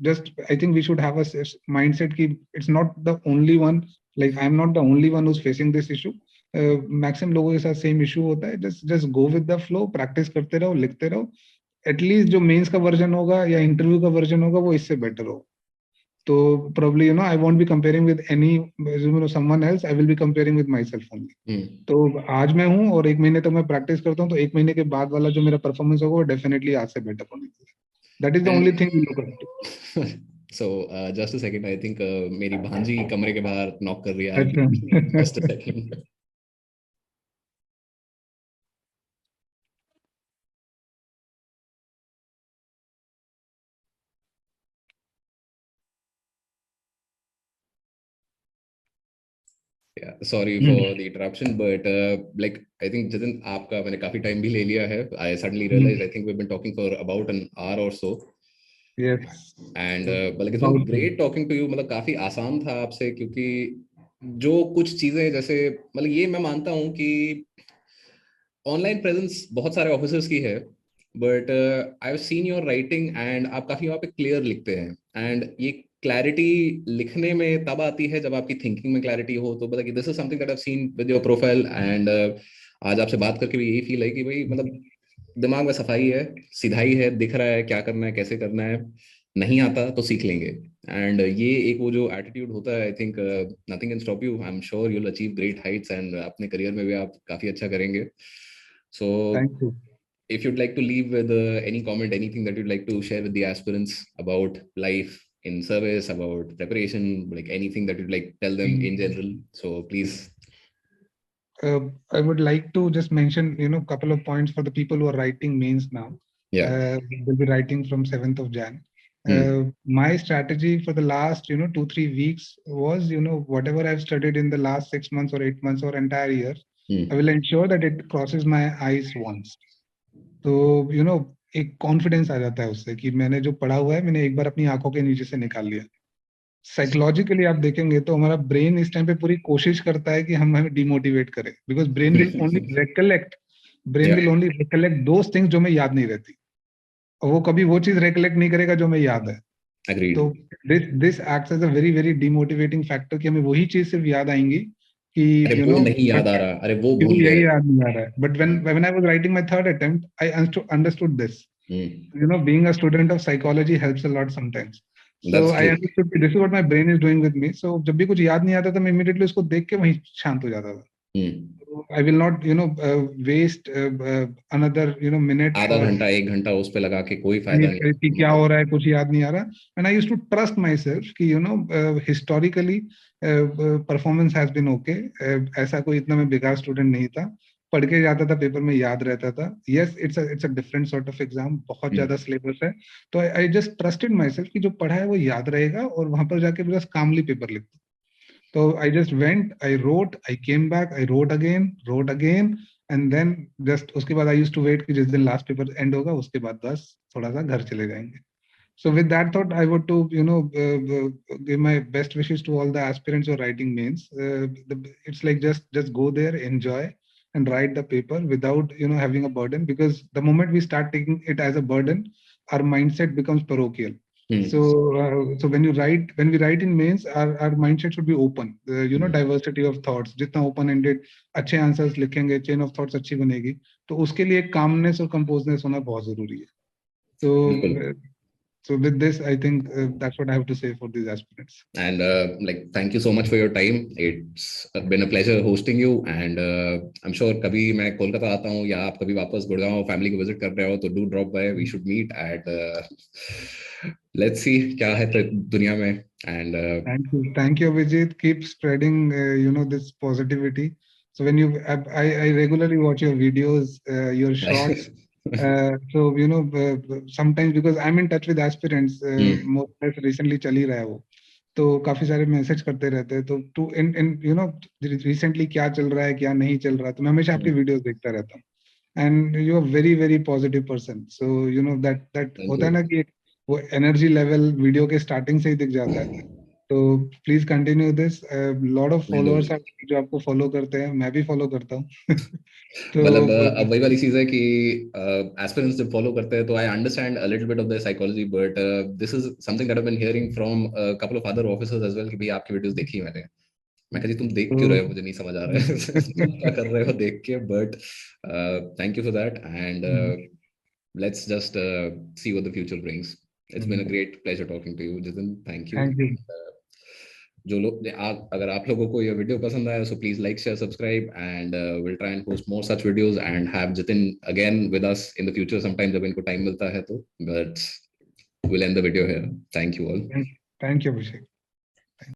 just I think we should have a mindset कि it's not the only one, like I am not the only one who is facing this issue. Maximum लोगों के साथ सेम इशू होता है। Just just go with the flow, practice करते रहो, लिखते रहो। एटलीस्ट जो मेंस का वर्जन होगा या इंटरव्यू का वर्जन होगा वो इससे बेटर हो। तो probably I won't be comparing with any someone else, I will be comparing with myself only. तो आज मैं हूँ और एक महीने तक मैं प्रैक्टिस करता हूँ, तो एक महीने के बाद वाला जो मेरा परफॉर्मेंस होगा वो डेफिनेटली आज से बेटर होने चाहिए। That is the only thing we look at. So just a second, I think मेरी भांजी कमरे के बाहर नॉक कर रही है, जस्ट अ अच्छा। Second. Sorry for the interruption, but like I think Jatin, आपका मैंने काफी टाइम भी ले लिया है। I suddenly realise I think we have been talking for about an hour और सो, यस। एंड मतलब it's been great talking to you. मतलब काफी आसान था आपसे, क्योंकि जो कुछ चीजें जैसे, मतलब ये मैं मानता हूँ कि ऑनलाइन प्रेजेंस बहुत सारे ऑफिसर्स की है, but I have seen your writing and आप काफी वहाँ पे क्लियर लिखते हैं, एंड ये क्लैरिटी लिखने में तब आती है जब आपकी थिंकिंग में क्लैरिटी हो। तो मतलब this is something that I have seen with your profile, and आज आपसे बात करके भी यही फील है कि भाई मतलब दिमाग में सफाई है, सिधाई है, दिख रहा है क्या करना है, कैसे करना है, नहीं आता तो सीख लेंगे। एंड ये एक वो जो एटीट्यूड होता है, I think nothing can stop you. I am sure you will achieve great Heights, and अपने करियर में भी आप काफी अच्छा करेंगे। So thank you. if you'd like to leave with any comment, anything that you'd like to share with the aspirants about life in service, about preparation, like anything that you'd like to tell them in general, so please. I would like to just mention, couple of points for the people who are writing mains now. Yeah. They'll be writing from 7th of Jan. Hmm. My strategy for the last, 2-3 weeks was, whatever I've studied in the last 6 months or 8 months or entire year, I will ensure that it crosses my eyes once. तो एक confidence आ जाता है उससे कि मैंने जो पढ़ा हुआ है मैंने एक बार अपनी आंखों के नीचे से निकाल लिया। साइकोलॉजिकली आप देखेंगे तो हमारा ब्रेन इस टाइम पे पूरी कोशिश करता है कि हम हमें डिमोटिवेट करें, because brain will only recollect, brain Yeah. Will only recollect those things जो हमें याद नहीं रहती, और वो कभी वो चीज रिकलेक्ट नहीं करेगा जो हमें याद है। Agreed. तो this this acts as a very very demotivating factor कि हमें वही चीज सिर्फ याद आएंगी कि अरे वो नहीं याद आ रहा, अरे वो कि वो भूल यही गए। याद नहीं आ रहा है। But when I was writing my third attempt I understood this, Hmm. being a student of psychology helps a lot sometimes. So That's I true. understood this is what my brain is doing with me. So जब भी कुछ याद नहीं आता था मैं immediately उसको देख के वहीं शांत हो जाता था। Hmm. So I will not waste another minute आधा for घंटा एक घंटा उस पे लगा के कोई फायदा कि नहीं, क्या हो मतलब। रहा है, कुछ याद नहीं आ रहा। And I used to trust myself कि historically performance has been okay. ऐसा कोई इतना मैं बेकार स्टूडेंट नहीं था, पढ़ के जाता था, पेपर में याद रहता था। Yes, it's a different sort of exam, बहुत ज्यादा सिलेबस है। तो I just trusted my self कि जो पढ़ा है वो याद रहेगा, और वहां पर जाके बस कामली पेपर लिख दो। तो I just went, I wrote, I came back, I wrote again, and then just उसके बाद आई यूज्ड टू वेट कि जिस दिन लास्ट पेपर एंड होगा उसके बाद बस थोड़ा सा घर चले जाएंगे। So with that thought, I would to give my best wishes to all the aspirants who are writing mains. It's like just go there, enjoy, and write the paper without having a burden. Because the moment we start taking it as a burden, our mindset becomes parochial. So when we write in mains, our mindset should be open. Diversity of thoughts. जितना open ended अच्छे answers लिखेंगे, chain of thoughts अच्छी बनेगी। तो उसके लिए calmness और composedness होना बहुत जरूरी है। So बिल्कुल. so with this, I think that's what I have to say for these aspirants. And like, thank you so much for your time. It's been a pleasure hosting you, and I'm sure कभी मैं कोलकाता आता हूँ या आप कभी वापस Gurgaon family को visit कर रहे हो तो do drop by. We should meet at let's see क्या है दुनिया में. And Thank you, Vijit. Keep spreading, this positivity. So when I regularly watch your videos, your shorts. So sometimes because I'm in touch with aspirants, more or less recently चल ही रहा है वो, तो काफी सारे मैसेज करते रहते हैं, तो टू इन रिसेंटली क्या चल रहा है क्या नहीं चल रहा है, तो मैं हमेशा आपकी वीडियोस देखता रहता हूँ. And you are very very positive person. So that होता है ना कि वो एनर्जी लेवल वीडियो के स्टार्टिंग से ही दिख जाता है. तो please continue this. Lot of followers जो आपको फॉलो करते हैं, मैं भी फॉलो करता हूँ. तो मतलब अब वही वाली चीज है कि एस्पिरेंट्स जब फॉलो करते हैं तो I understand a little bit of the psychology, but this is something that I have been hearing from a couple of other officers as well कि भाई आपकी वीडियोस देखी मैंने. मैं कहा जी तुम देख क्यों रहे हो, मुझे नहीं समझ आ रहा है तुम क्या कर रहे हो देख के. But thank you for that, and let's just see what the future brings. It's been a great pleasure talking to you, Jitin. Thank you. Thank you. जो लोग अगर आप लोगों को ये वीडियो पसंद आया, so please like share subscribe, and will try and post more such videos and have Jitin again with us in the future sometime जब इनको टाइम मिलता है तो. But will and the video here. Thank you all. Thank you, Abhishek.